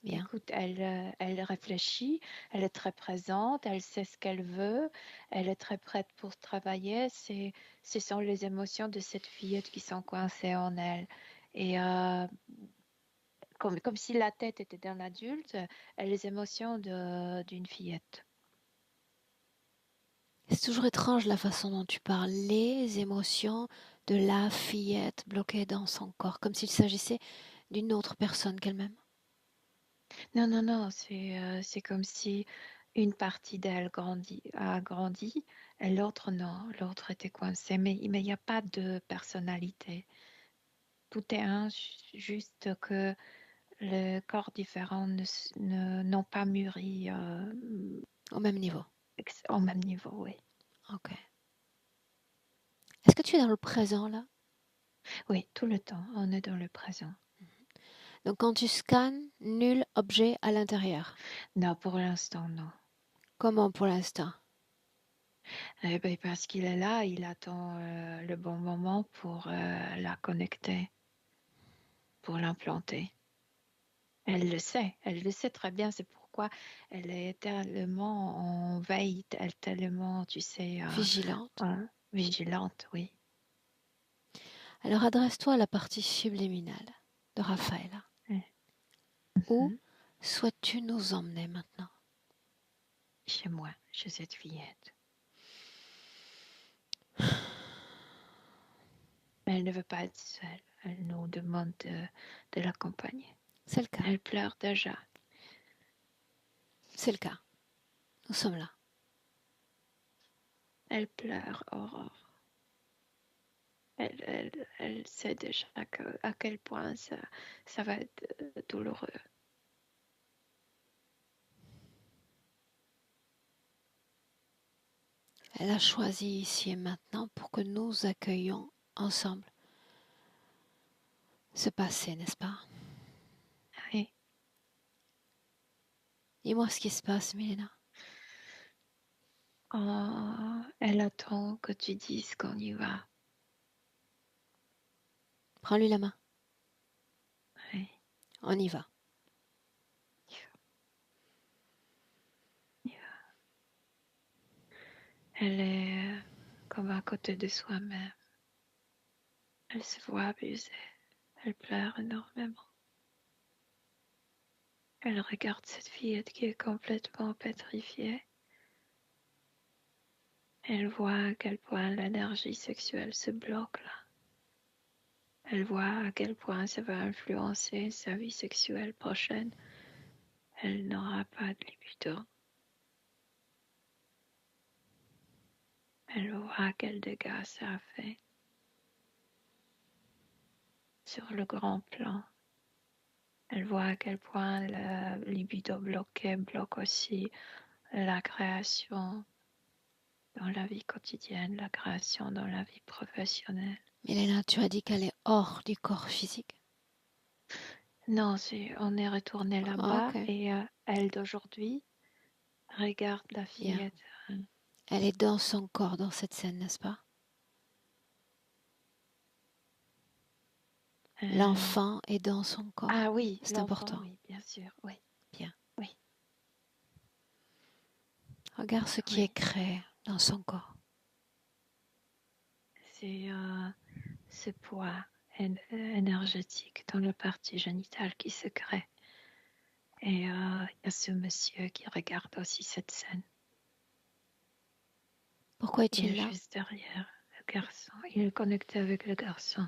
Bien. Écoute, elle réfléchit, elle est très présente, elle sait ce qu'elle veut, elle est très prête pour travailler. Ce sont les émotions de cette fillette qui sont coincées en elle. Et comme si la tête était d'un adulte, et les émotions d'une fillette. C'est toujours étrange la façon dont tu parles. Les émotions de la fillette bloquée dans son corps, comme s'il s'agissait d'une autre personne qu'elle-même. Non, non, non, c'est comme si une partie d'elle a grandi et l'autre non, l'autre était coincée. Mais il n'y a pas de personnalité. Tout est un, juste que les corps différents n'ont pas mûri Au même niveau. au même niveau, oui. Ok. Est-ce que tu es dans le présent là? Oui, tout le temps, on est dans le présent. Donc quand tu scannes, nul objet à l'intérieur. Non, pour l'instant, non. Comment pour l'instant? Eh ben, parce qu'il est là, il attend le bon moment pour la connecter, pour l'implanter. Elle le sait très bien, c'est pourquoi elle est tellement en veille, elle est tellement, tu sais, Vigilante. vigilante, oui. Alors adresse-toi à la partie subliminale de Raphaël. Où Mhm. souhaites-tu nous emmener maintenant? Chez moi, chez cette fillette. Elle ne veut pas être seule. Elle nous demande de l'accompagner. C'est le cas. Elle pleure déjà. C'est le cas. Nous sommes là. Elle pleure, Aurore. Elle sait déjà à quel point ça va être douloureux. Elle a choisi ici et maintenant pour que nous accueillions ensemble ce passé, n'est-ce pas? Oui. Dis-moi ce qui se passe, Milena. Oh, elle attend que tu dises qu'on y va. Prends-lui la main. Oui. On y va. Elle est comme à côté de soi-même. Elle se voit abusée. Elle pleure énormément. Elle regarde cette fillette qui est complètement pétrifiée. Elle voit à quel point l'énergie sexuelle se bloque là. Elle voit à quel point ça va influencer sa vie sexuelle prochaine. Elle n'aura pas de libido. Elle voit quel dégât ça a fait sur le grand plan. Elle voit à quel point la libido bloquée bloque aussi la création dans la vie quotidienne, la création dans la vie professionnelle. Milena, tu as dit qu'elle est hors du corps physique. Non, on est retourné là-bas Ok, et elle d'aujourd'hui regarde la bien. fillette. Elle est dans son corps dans cette scène, n'est-ce pas? L'enfant est dans son corps. Ah oui, C'est l'enfant, important. oui, bien sûr, oui. Bien. Oui. Regarde ce qui Oui. est créé dans son corps. C'est ce poids énergétique dans la partie génitale qui se crée. Et il y a ce monsieur qui regarde aussi cette scène. Pourquoi Il est-il est là? juste derrière le garçon. Il est connecté avec le garçon.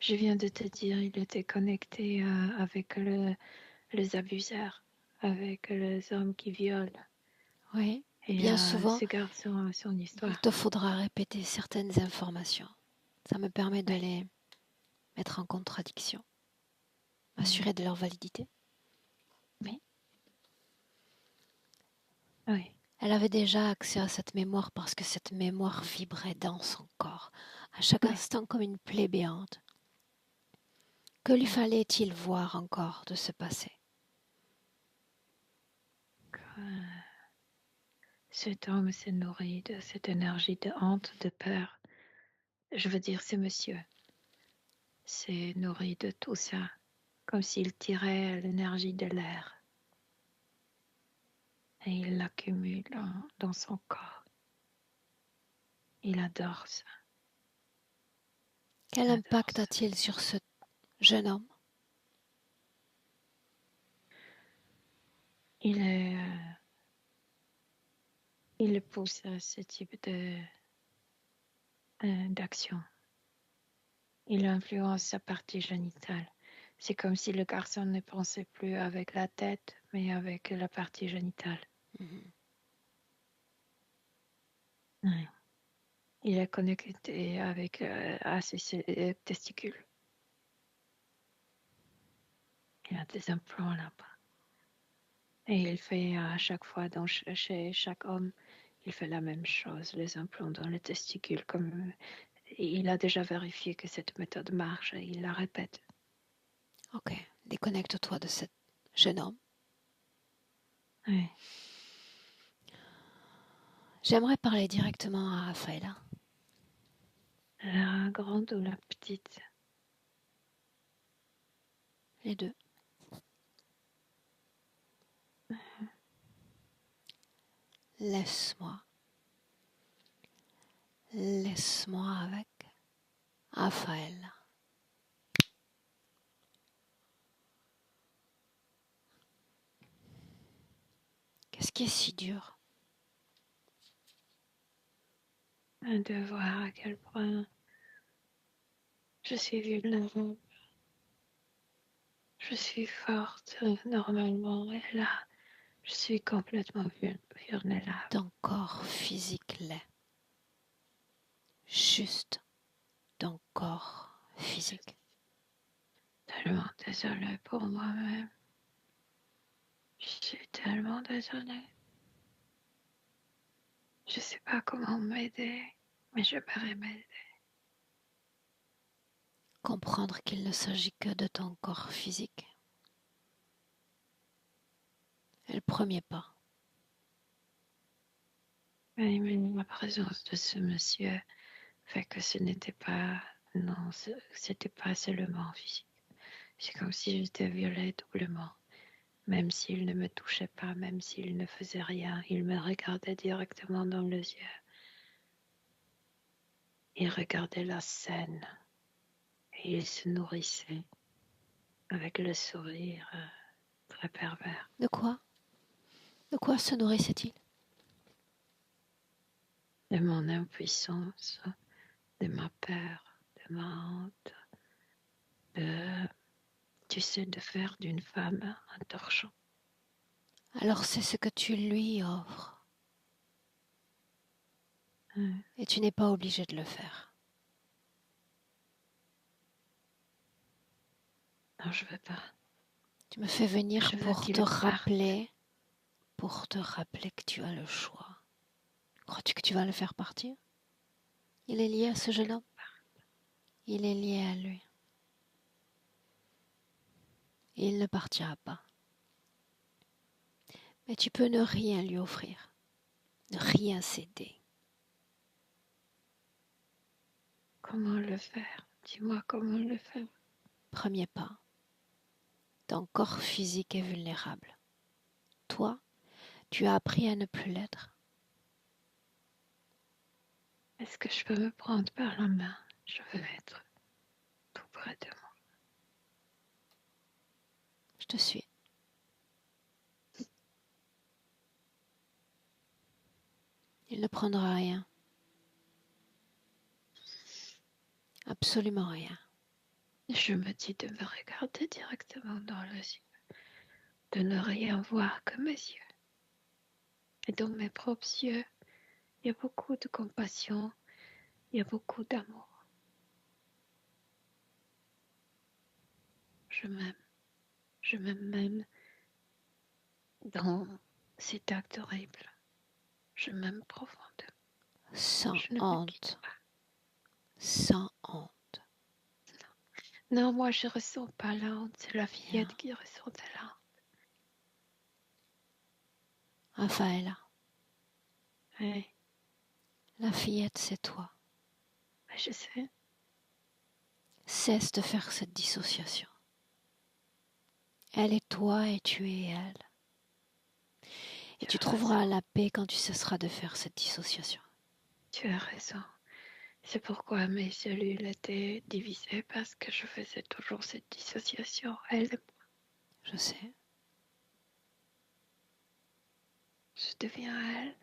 Je viens de te dire, il était connecté avec les abuseurs, avec les hommes qui violent. Oui. Et Bien souvent, ce garçon a son il histoire. te faudra répéter certaines informations. Ça me permet de les mettre en contradiction, m'assurer de leur validité. Oui. Oui. Elle avait déjà accès à cette mémoire parce que cette mémoire vibrait dans son corps, à chaque instant comme une plaie béante. Que lui fallait-il voir encore de ce passé? Cet homme s'est nourri de cette énergie de honte, de peur. Je veux dire, ce monsieur s'est nourri de tout ça, comme s'il tirait l'énergie de l'air. Et il l'accumule dans son corps. Il adore ça. Quel impact a-t-il sur ce jeune homme? Il pousse à ce type d'action. Il influence sa partie génitale. C'est comme si le garçon ne pensait plus avec la tête, mais avec la partie génitale. Ouais. Il est connecté avec à ses testicules. Il a des implants là-bas. Et il fait à chaque fois, chez chaque homme, il fait la même chose, les implants dans les testicules. Il a déjà vérifié que cette méthode marche et il la répète. Ok, déconnecte-toi de ce jeune homme. Oui. J'aimerais parler directement à Raphaëla. La grande ou la petite? Les deux. Laisse-moi avec Raphaël. Qu'est-ce qui est si dur? De voir à quel point je suis vulnérable. Je suis forte normalement et là, je suis complètement vulnérable. Ton corps physique l'est. Juste ton corps physique. Tellement désolée pour moi-même. Je suis tellement désolée. Je sais pas comment m'aider, mais je pourrais m'aider. Comprendre qu'il ne s'agit que de ton corps physique est le premier pas. Mais la présence de ce monsieur fait que ce n'était pas, non, c'était pas seulement physique. C'est comme si j'étais violée doublement. Même s'il ne me touchait pas, même s'il ne faisait rien, il me regardait directement dans les yeux. Il regardait la scène et il se nourrissait avec le sourire très pervers. De quoi? De quoi se nourrissait-il? De mon impuissance, de ma peur, de ma honte, tu sais de faire d'une femme un torchon. Alors c'est ce que tu lui offres. Et tu n'es pas obligé de le faire. Non, je veux pas. Tu me fais venir Je veux pour qu'il te parte. rappeler que tu as le choix. Crois-tu que tu vas le faire partir? Il est lié à ce jeune homme. Il est lié à lui. Et il ne partira pas. Mais tu peux ne rien lui offrir, ne rien céder. Comment le faire? Dis-moi comment le faire. Premier pas, ton corps physique est vulnérable. Toi, tu as appris à ne plus l'être. Est-ce que je peux me prendre par la main? Je veux être tout près de moi. Je te suis. Il ne prendra rien. Absolument rien. Je me dis de me regarder directement dans les yeux, de ne rien voir que mes yeux. Et dans mes propres yeux, il y a beaucoup de compassion, il y a beaucoup d'amour. Je m'aime même dans cet acte horrible. Je m'aime profondément. Sans Je ne me quitte honte. pas. Sans honte. Non, moi je ressens pas la honte, c'est la fillette Bien. qui ressent de la honte. Raphaëla, Oui, la fillette, c'est toi. je sais. Cesse de faire cette dissociation. Elle est toi et tu es elle. Et tu trouveras la paix quand tu cesseras de faire cette dissociation. Tu as raison. C'est pourquoi mes cellules étaient divisées parce que je faisais toujours cette dissociation. Elle et moi. Je sais. Je deviens elle.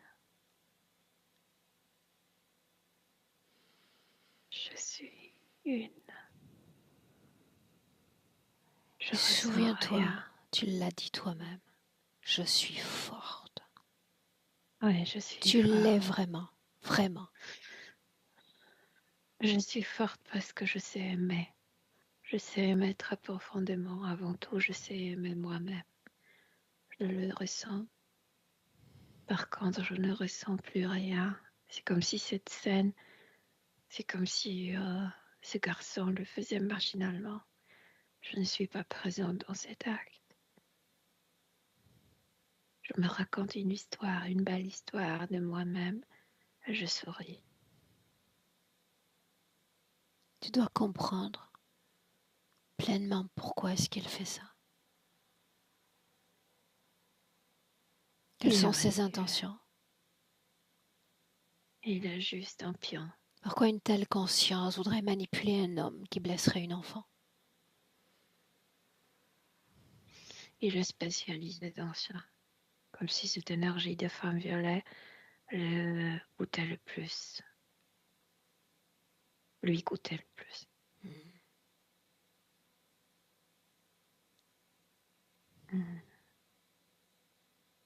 Je suis une. Je ressens Souviens-toi, rien. tu l'as dit toi-même. Je suis forte. Oui, je suis Tu l'es forte. vraiment. Vraiment. Je suis forte parce que je sais aimer. Je sais aimer très profondément. Avant tout, je sais aimer moi-même. Je le ressens. Par contre, je ne ressens plus rien. C'est comme si cette scène, c'est comme si ce garçon le faisait machinalement. Je ne suis pas présente dans cet acte. Je me raconte une histoire, une belle histoire de moi-même. Et je souris. Tu dois comprendre pleinement pourquoi est-ce qu'il fait ça. Quelles sont ses intentions? Il est juste un pion. Pourquoi une telle conscience voudrait manipuler un homme qui blesserait une enfant? Il est spécialisé dans ça. Comme si cette énergie de femme violet le coûtait le plus. Lui coûtait le plus.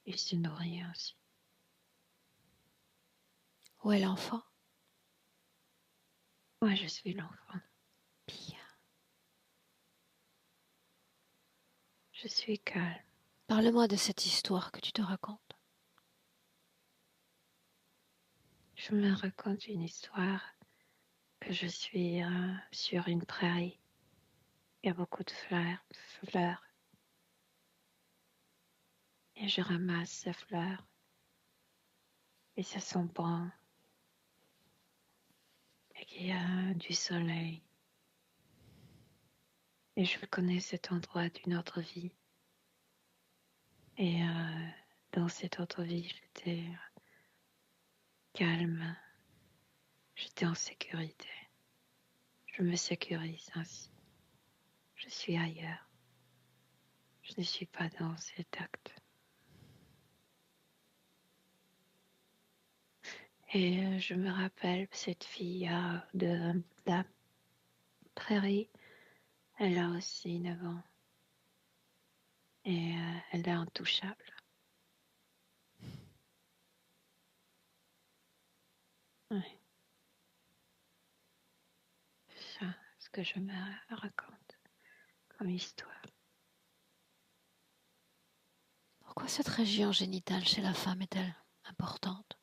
Il se nourrit ainsi. Où est l'enfant? Moi, je suis l'enfant. Bien. Je suis calme. Parle-moi de cette histoire que tu te racontes. Je me raconte une histoire que je suis sur une prairie. Il y a beaucoup de fleurs. Et je ramasse ces fleurs. Et ça sent bon. Et qu'il y a du soleil. Et je connais cet endroit d'une autre vie. Et dans cette autre vie, j'étais calme. J'étais en sécurité. Je me sécurise ainsi. Je suis ailleurs. Je ne suis pas dans cet acte. Et je me rappelle cette fille de la prairie. Elle a aussi 9 ans. et elle est intouchable. Ouais, c'est ça ce que je me raconte comme histoire. Pourquoi cette région génitale chez la femme est-elle importante,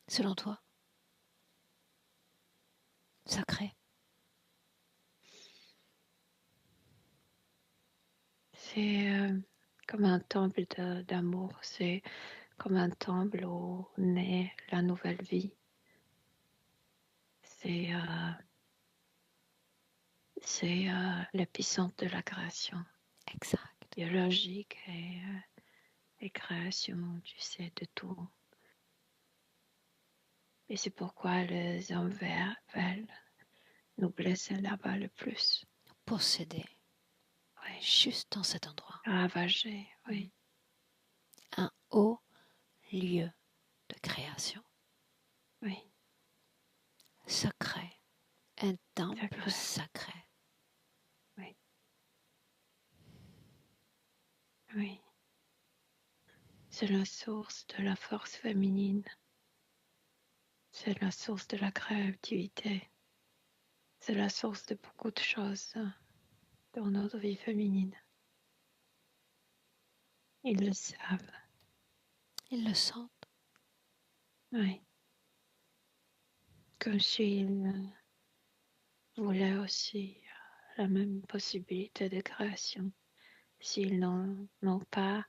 selon toi? Sacrée? C'est comme un temple d'amour, c'est comme un temple où naît la nouvelle vie. C'est l'épicentre de la création Exact. biologique et création, tu sais, de tout. Et c'est pourquoi les hommes veulent nous blesser là-bas le plus. Posséder, Oui, juste dans cet endroit. ravager, oui, Un haut lieu de création. oui, Sacré. Un temple sacré, sacré. oui, oui. C'est la source de la force féminine. C'est la source de la créativité. C'est la source de beaucoup de choses dans notre vie féminine. Ils le savent, Ils le sentent. oui. Comme s'ils voulaient aussi la même possibilité de création. S'ils n'en ont pas,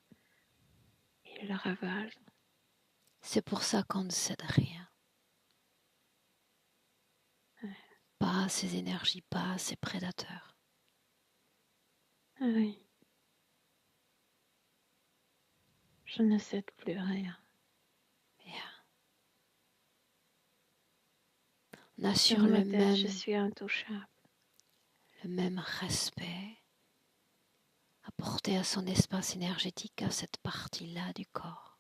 ils ravalent. C'est pour ça qu'on ne cède rien. Pas à ces énergies, pas à ces prédateurs. Oui. Je ne cède plus rien. Bien. On assure Dans ma tête, je suis intouchable. le même respect apporté à son espace énergétique, à cette partie-là du corps.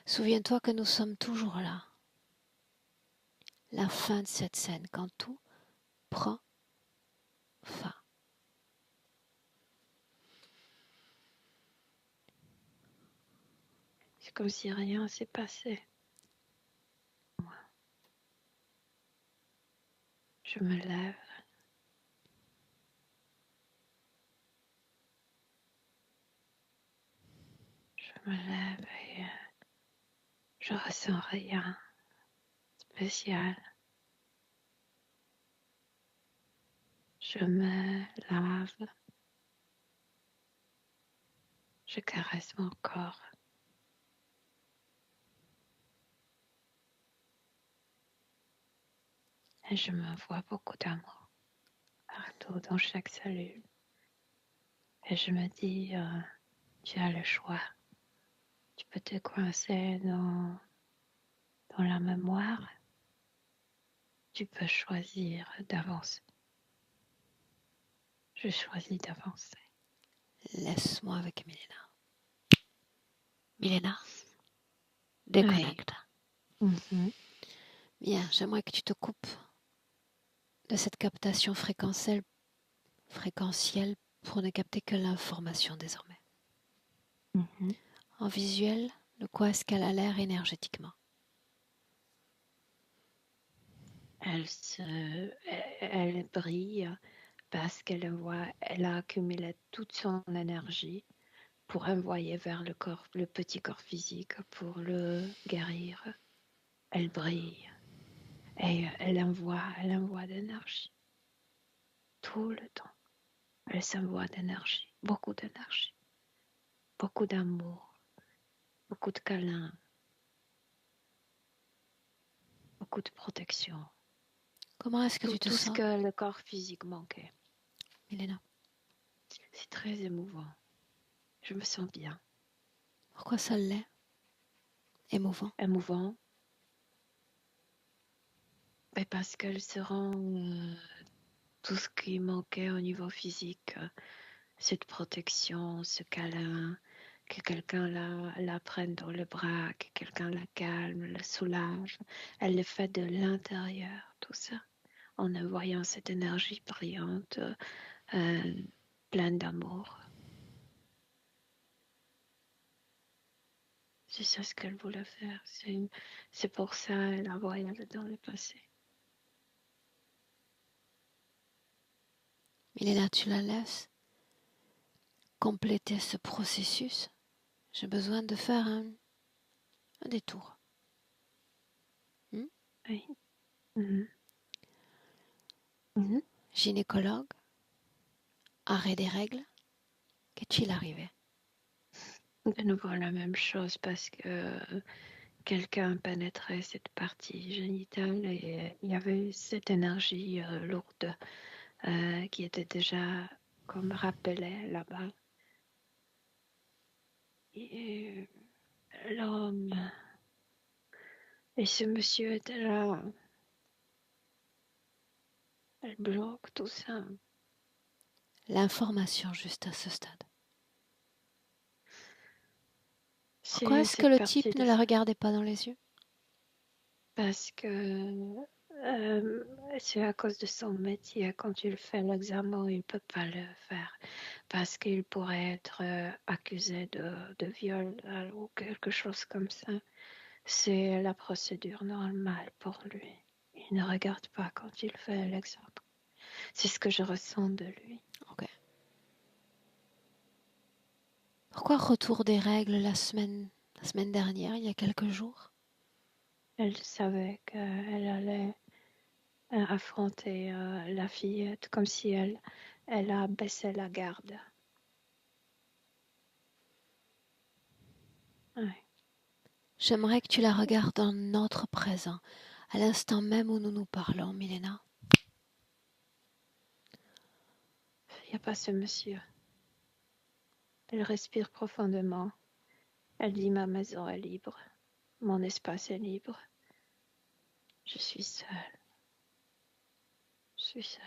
Souviens-toi que nous sommes toujours là. La fin de cette scène, quand tout prend fin. C'est comme si rien s'est passé. Je me lève. Je me lève et je ressens rien spécial. Je me lave. Je caresse mon corps. Et je m'envoie beaucoup d'amour partout dans chaque cellule. Et je me dis, tu as le choix. Tu peux te coincer dans la mémoire. Tu peux choisir d'avancer. Je choisis d'avancer. Laisse-moi avec Milena. Milena, déconnecte. Oui. Mm-hmm. Bien, j'aimerais que tu te coupes de cette captation fréquentielle pour ne capter que l'information désormais. Mm-hmm. En visuel, de quoi est-ce qu'elle a l'air énergétiquement? Elle brille parce qu'elle a accumulé toute son énergie pour envoyer vers le petit corps physique, pour le guérir. Elle brille et elle envoie d'énergie tout le temps. Elle s'envoie d'énergie, beaucoup d'amour, beaucoup de câlins, beaucoup de protection. Comment est-ce que tu te Tout ce sens, que le corps physique manquait. Milena? C'est très émouvant. Je me sens bien. Pourquoi ça l'est? Émouvant. Émouvant. Mais parce qu'elle se rend tout ce qui manquait au niveau physique, cette protection, ce câlin, que quelqu'un la prenne dans le bras, que quelqu'un la calme, la soulage. Elle le fait de l'intérieur, tout ça. en voyant cette énergie brillante, pleine d'amour. C'est ça ce qu'elle voulait faire. C'est pour ça qu'elle a voyagé dans le passé. Milena, tu la laisses compléter ce processus. J'ai besoin de faire un détour. Oui. Mhm. Gynécologue, arrêt des règles, qu'est-il arrivé? De nouveau la même chose parce que quelqu'un pénétrait cette partie génitale et il y avait cette énergie lourde qui était déjà comme rappelée là-bas. Et l'homme et ce monsieur était là. Elle bloque tout ça. L'information juste à ce stade. Pourquoi C'est est-ce que cette le partie type de ne la regardait pas dans les yeux? parce que c'est à cause de son métier. Quand il fait l'examen, il ne peut pas le faire parce qu'il pourrait être accusé de viol ou quelque chose comme ça. C'est la procédure normale pour lui. Il ne regarde pas quand il fait l'examen. C'est ce que je ressens de lui. Ok. Pourquoi retour des règles la semaine dernière, il y a quelques jours? Elle savait qu'elle allait affronter la fillette comme si elle a baissé la garde. Ouais. J'aimerais que tu la regardes dans notre présent, à l'instant même où nous nous parlons, Milena. Il n'y a pas ce monsieur. Elle respire profondément. Elle dit ma maison est libre. Mon espace est libre. Je suis seule. Je suis seule.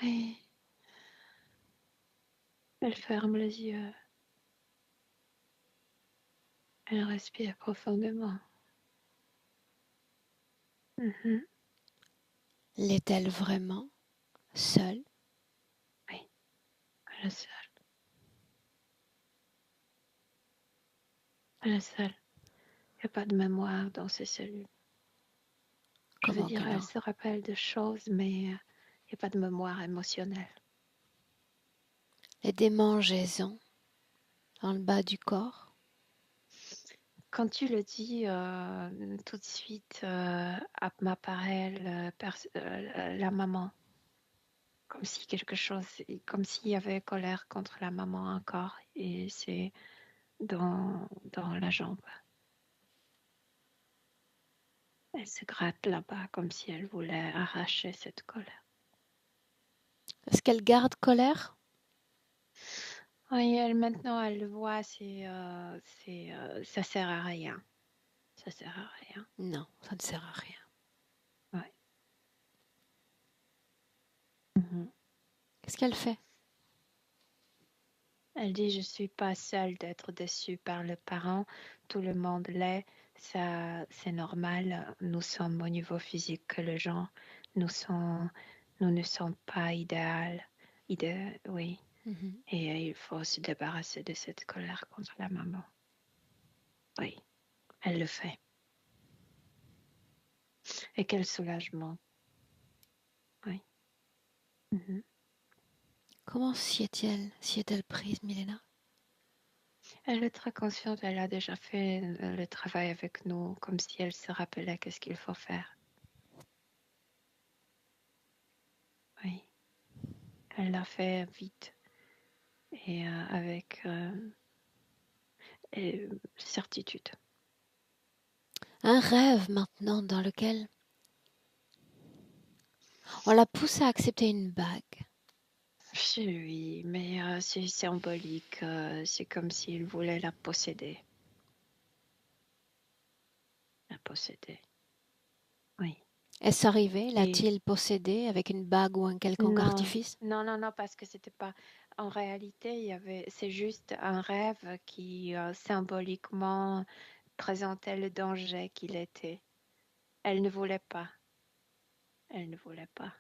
Et elle ferme les yeux. Elle respire profondément. L'est-elle vraiment seule? Oui, elle est seule. Elle est seule. Il n'y a pas de mémoire dans ces cellules. Je veux Comment que dire, non? elle se rappelle de choses, mais il n'y a pas de mémoire émotionnelle. Les démangeaisons dans le bas du corps? Quand tu le dis, tout de suite m'apparaît la maman. Comme si quelque chose, comme s'il y avait colère contre la maman encore. Et c'est dans la jambe. Elle se gratte là-bas comme si elle voulait arracher cette colère. Est-ce qu'elle garde colère? Oui, maintenant, elle le voit, ça sert à rien. Ça sert à rien. Non, ça ne sert à rien. Ouais. Qu'est-ce qu'elle fait? Elle dit, je suis pas seule d'être déçue par le parent. Tout le monde l'est. Ça, c'est normal. Nous sommes au niveau physique que les gens. Nous ne sommes pas idéales. Oui. Et il faut se débarrasser de cette colère contre la maman. Oui, elle le fait. Et quel soulagement. Oui. Comment s'y est-elle prise, Milena? Elle est très consciente, elle a déjà fait le travail avec nous, comme si elle se rappelait qu'est-ce qu'il faut faire. Oui. Elle l'a fait vite et avec certitude. Un rêve maintenant dans lequel on la pousse à accepter une bague. Oui, mais c'est symbolique. C'est comme s'il voulait la posséder. La posséder. Oui. Est-ce arrivé? Et L'a-t-il possédée avec une bague ou un quelconque non, artifice? non, parce que c'était pas. en réalité, c'est juste un rêve qui symboliquement présentait le danger qu'il était. Elle ne voulait pas. Elle ne voulait pas.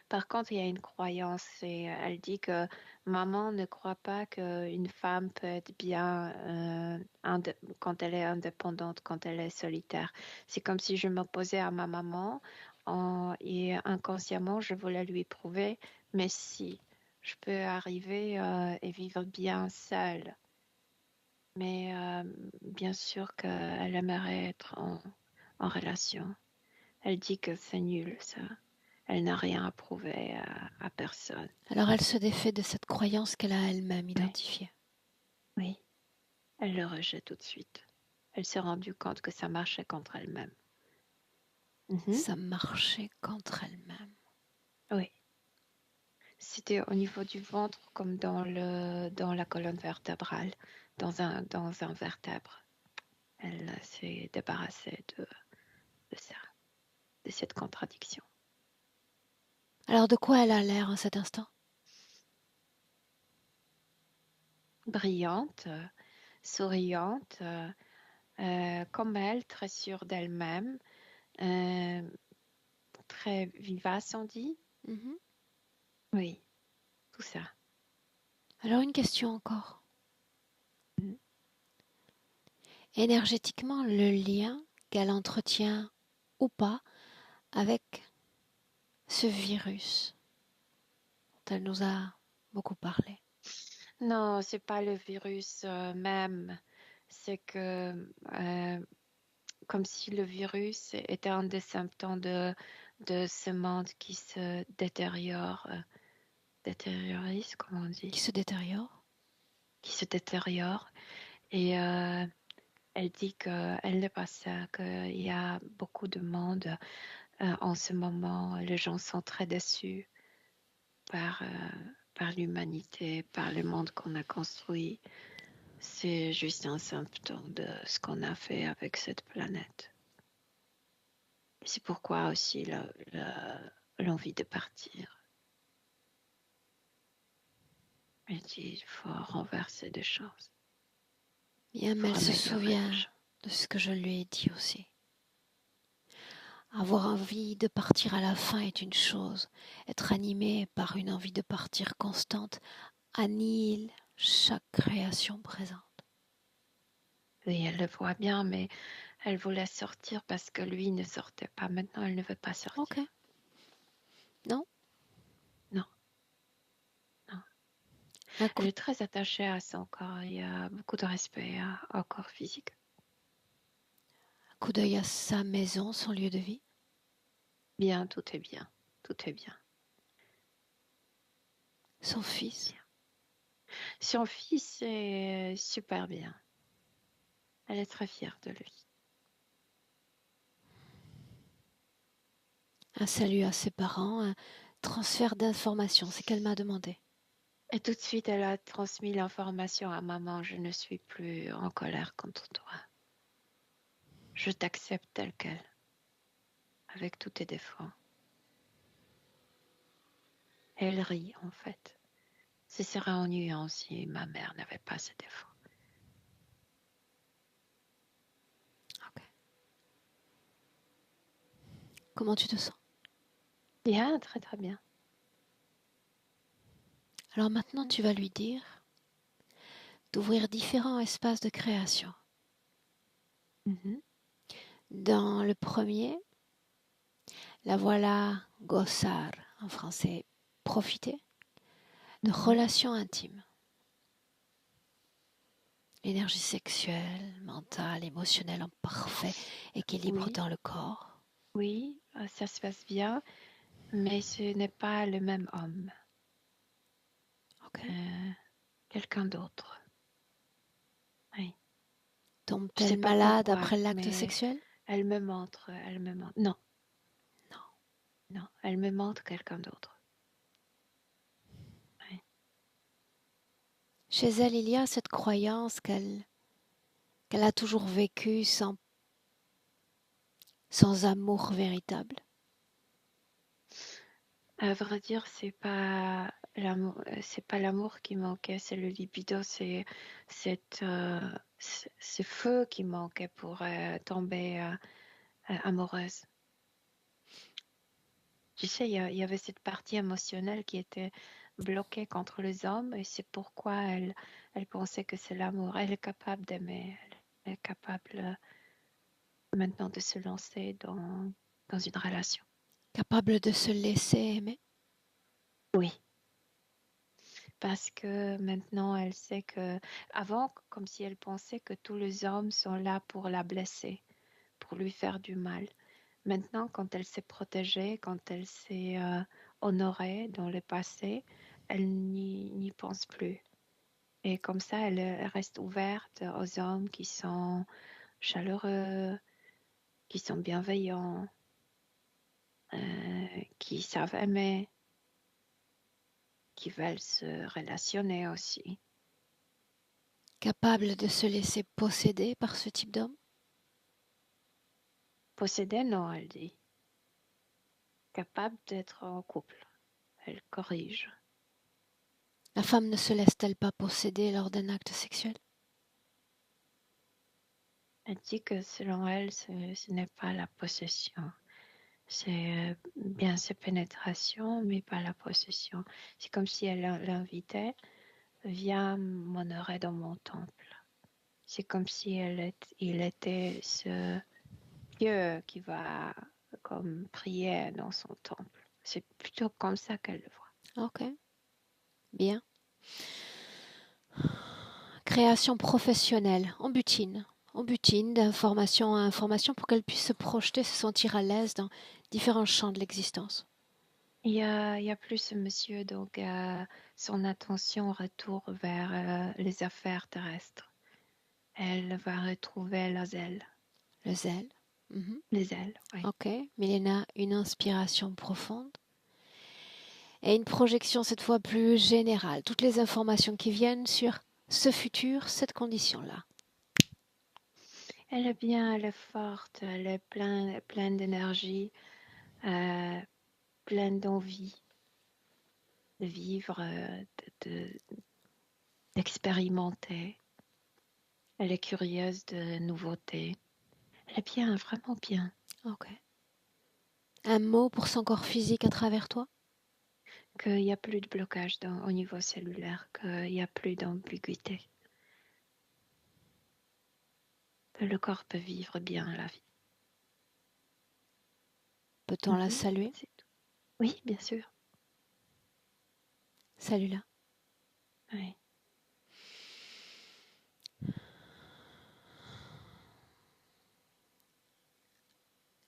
Par contre, il y a une croyance et elle dit que maman ne croit pas qu'une femme peut être bien quand elle est indépendante, quand elle est solitaire. C'est comme si je m'opposais à ma maman et inconsciemment, je voulais lui prouver, mais si, je peux arriver et vivre bien seule. Mais bien sûr qu'elle aimerait être en relation. Elle dit que c'est nul, ça. Elle n'a rien à prouver à personne. Alors elle se défait de cette croyance qu'elle a elle-même Oui, identifiée. oui. Elle le rejette tout de suite. Elle s'est rendue compte que ça marchait contre elle-même. Ça marchait contre elle-même. Oui. C'était au niveau du ventre comme dans la colonne vertébrale, dans un vertèbre. Elle s'est débarrassée de ça, de cette contradiction. Alors de quoi elle a l'air en cet instant? Brillante, souriante, comme elle, très sûre d'elle-même, très vivace, on dit. Mhm. Oui, tout ça. Alors une question encore. Mhm. Énergétiquement, le lien qu'elle entretient ou pas avec ce virus dont elle nous a beaucoup parlé. Non, c'est pas le virus même. C'est que comme si le virus était un des symptômes de ce monde qui se détériore, détériorise, comment on dit, Qui se détériore. qui se détériore. Et elle dit qu'elle n'est pas ça, qu'il y a beaucoup de monde en ce moment. Les gens sont très déçus par l'humanité, par le monde qu'on a construit. C'est juste un symptôme de ce qu'on a fait avec cette planète. C'est pourquoi aussi l'envie de partir. Elle dit il faut renverser des choses. Bien, Il mais faut elle se améliorer les souvient choses. de ce que je lui ai dit aussi. Avoir envie de partir à la fin est une chose. Être animé par une envie de partir constante annihile chaque création présente. Oui, elle le voit bien, mais elle voulait sortir parce que lui ne sortait pas. Maintenant, elle ne veut pas sortir. Ok. Non? Non, non. Un Elle coup, est très attachée à son corps. Il y a beaucoup de respect au corps physique. un coup d'œil à sa maison, son lieu de vie. Bien, tout est bien. Tout est bien. Son fils. Son fils est super bien. Elle est très fière de lui. Un salut à ses parents, un transfert d'informations, c'est qu'elle m'a demandé. Et tout de suite, elle a transmis l'information à maman. Je ne suis plus en colère contre toi. Je t'accepte tel quel, avec tous tes défauts. Et elle rit, en fait. Ce serait ennuyant si ma mère n'avait pas ces défauts. Ok. Comment tu te sens? Bien, très très bien. Alors maintenant, tu vas lui dire d'ouvrir différents espaces de création. Mhm. Dans le premier, la voilà gozar, en français, profiter de relations intimes. L'énergie sexuelle, mentale, émotionnelle en parfait équilibre Oui, dans le corps. oui, ça se passe bien, mais ce n'est pas le même homme. Ok. Quelqu'un d'autre. Oui. Je ne Tombe-t-elle sais pas malade pourquoi, après l'acte mais sexuel? elle me montre, Non, Non. non, elle me montre quelqu'un d'autre. Oui. Chez elle, il y a cette croyance qu'elle a toujours vécu sans amour véritable. À vrai dire, c'est pas. c'est pas l'amour qui manquait, c'est le libido, c'est ce feu qui manquait pour tomber amoureuse. Tu sais, il y avait cette partie émotionnelle qui était bloquée contre les hommes et c'est pourquoi elle pensait que c'est l'amour. Elle est capable d'aimer, elle est capable maintenant de se lancer dans une relation. Capable de se laisser aimer. Oui, parce que maintenant elle sait que, avant, comme si elle pensait que tous les hommes sont là pour la blesser, pour lui faire du mal. Maintenant, quand elle s'est protégée, quand elle s'est honorée dans le passé, elle n'y pense plus. Et comme ça, elle reste ouverte aux hommes qui sont chaleureux, qui sont bienveillants, qui savent aimer, qui veulent se relationner aussi. Capable de se laisser posséder par ce type d'homme. Posséder, non, elle dit. Capable d'être en couple. Elle corrige. La femme ne se laisse-t-elle pas posséder lors d'un acte sexuel? Elle dit que selon elle, ce n'est pas la possession. C'est bien ses pénétrations, mais pas la possession. C'est comme si elle l'invitait, viens m'honorer dans mon temple. C'est comme si il était ce Dieu qui va comme prier dans son temple. C'est plutôt comme ça qu'elle le voit. Ok, bien. Création professionnelle, on butine d'information à information pour qu'elle puisse se projeter, se sentir à l'aise dans différents champs de l'existence. Il y a plus ce monsieur, donc son attention retourne vers les affaires terrestres. Elle va retrouver la zèle. Le zèle. Mhm. Les ailes, oui. Ok, Milena, une inspiration profonde. Et une projection cette fois plus générale. Toutes les informations qui viennent sur ce futur, cette condition-là. Elle est bien, elle est forte, elle est pleine d'énergie, pleine d'envie de vivre, d'expérimenter. Elle est curieuse de nouveautés. Elle est bien, vraiment bien. Ok. Un mot pour son corps physique à travers toi? Qu'il n'y a plus de blocage au niveau cellulaire, qu'il n'y a plus d'ambiguïté. Que le corps peut vivre bien la vie. Peut-on la saluer? C'est tout. Oui, bien sûr. Salut-la. Oui.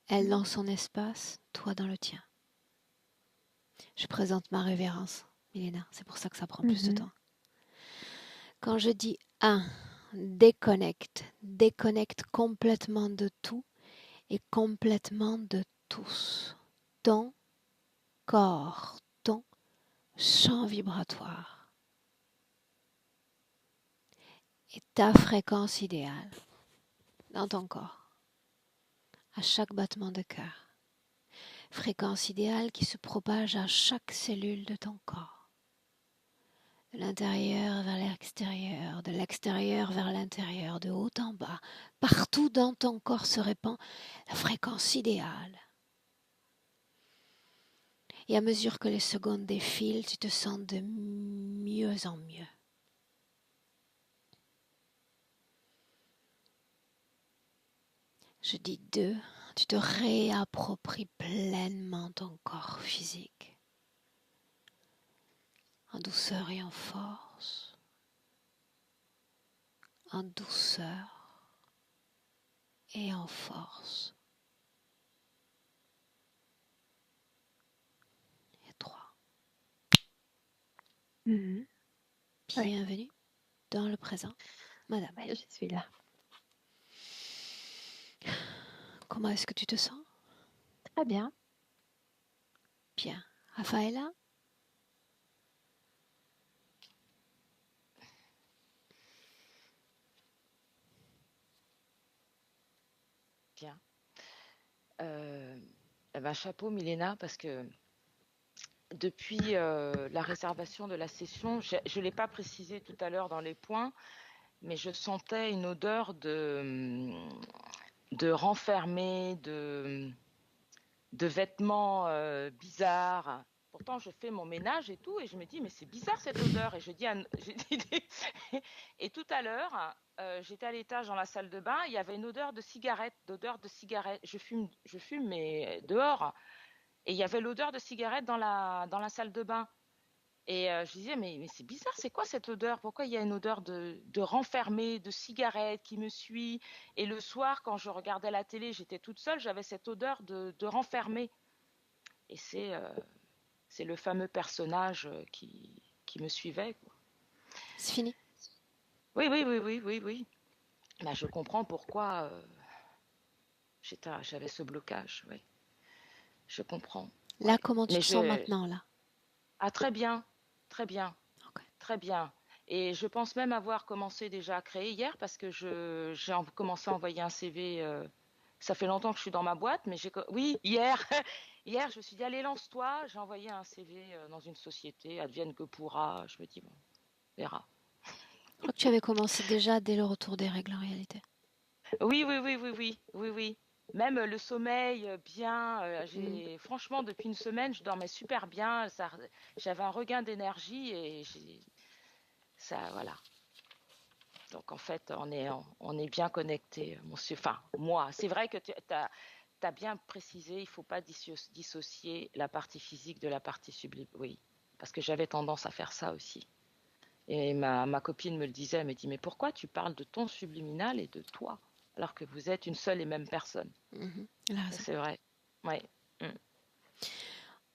Elle dans son espace, toi dans le tien. Je présente ma révérence, Milena, c'est pour ça que ça prend plus de temps. Quand je dis déconnecte complètement de tout et complètement de tous. Ton corps, ton champ vibratoire et ta fréquence idéale dans ton corps, à chaque battement de cœur. Fréquence idéale qui se propage à chaque cellule de ton corps. De l'intérieur vers l'extérieur, de l'extérieur vers l'intérieur, de haut en bas. Partout dans ton corps se répand la fréquence idéale. Et à mesure que les secondes défilent, tu te sens de mieux en mieux. Je dis 2, tu te réappropries pleinement ton corps physique. En douceur et en force. En douceur et en force. Et 3. Bienvenue dans le présent, madame. Oui, je suis là. Comment est-ce que tu te sens? Très bien. Bien. Rafaela? Bien. Eh ben, chapeau, Milena, parce que depuis la réservation de la session, je ne l'ai pas précisé tout à l'heure dans les points, mais je sentais une odeur de renfermé, de vêtements bizarres. Pourtant, je fais mon ménage et tout, et je me dis, mais c'est bizarre cette odeur. Et je dis, et tout à l'heure, j'étais à l'étage dans la salle de bain, il y avait une odeur de cigarette. Je fume, mais dehors. Et il y avait l'odeur de cigarette dans la salle de bain. Et je disais, mais c'est bizarre, c'est quoi cette odeur? Pourquoi il y a une odeur de renfermé, de cigarette qui me suit? Et le soir, quand je regardais la télé, j'étais toute seule, j'avais cette odeur de renfermé. Et c'est le fameux personnage qui me suivait, quoi. C'est fini. Oui. Bah, je comprends pourquoi j'avais ce blocage, oui. Je comprends, Là, ouais. comment tu Mais te sens maintenant, là? très bien, très bien. Ok. Très bien. Et je pense même avoir commencé déjà à créer hier parce que j'ai commencé à envoyer un CV. Ça fait longtemps que je suis dans ma boîte, mais oui, hier, hier, je me suis dit, allez, lance-toi. J'ai envoyé un CV dans une société, advienne que pourra. Je me dis, bon, on verra. Je crois que tu avais commencé déjà dès le retour des règles, en réalité. Oui. Même le sommeil, bien. Mm. Franchement, depuis une semaine, je dormais super bien. J'avais un regain d'énergie et ça, voilà. Donc en fait, on est bien connecté, enfin, moi. C'est vrai que tu as bien précisé, il ne faut pas dissocier la partie physique de la partie sublime. Oui, parce que j'avais tendance à faire ça aussi. Et ma copine me le disait, elle me dit, mais pourquoi tu parles de ton subliminal et de toi, alors que vous êtes une seule et même personne? Mhm. Elle a raison. C'est vrai. Ouais. Mm.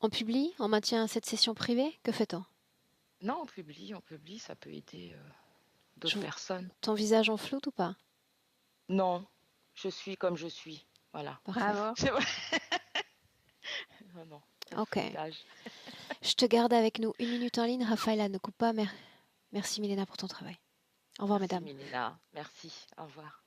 On publie? On maintient cette session privée? Que fait-on? Non, on publie, ça peut aider d'autres Je- personnes. Ton visage en floute ou pas? Non, je suis comme je suis. Voilà. Parfait. Bravo. C'est vrai. Non, non, pas de Ok. floutage. Je te garde avec nous 1 minute en ligne. Raphaël, ne coupe pas. Merci Milena pour ton travail. Au revoir, Merci mesdames. Milena, merci, au revoir.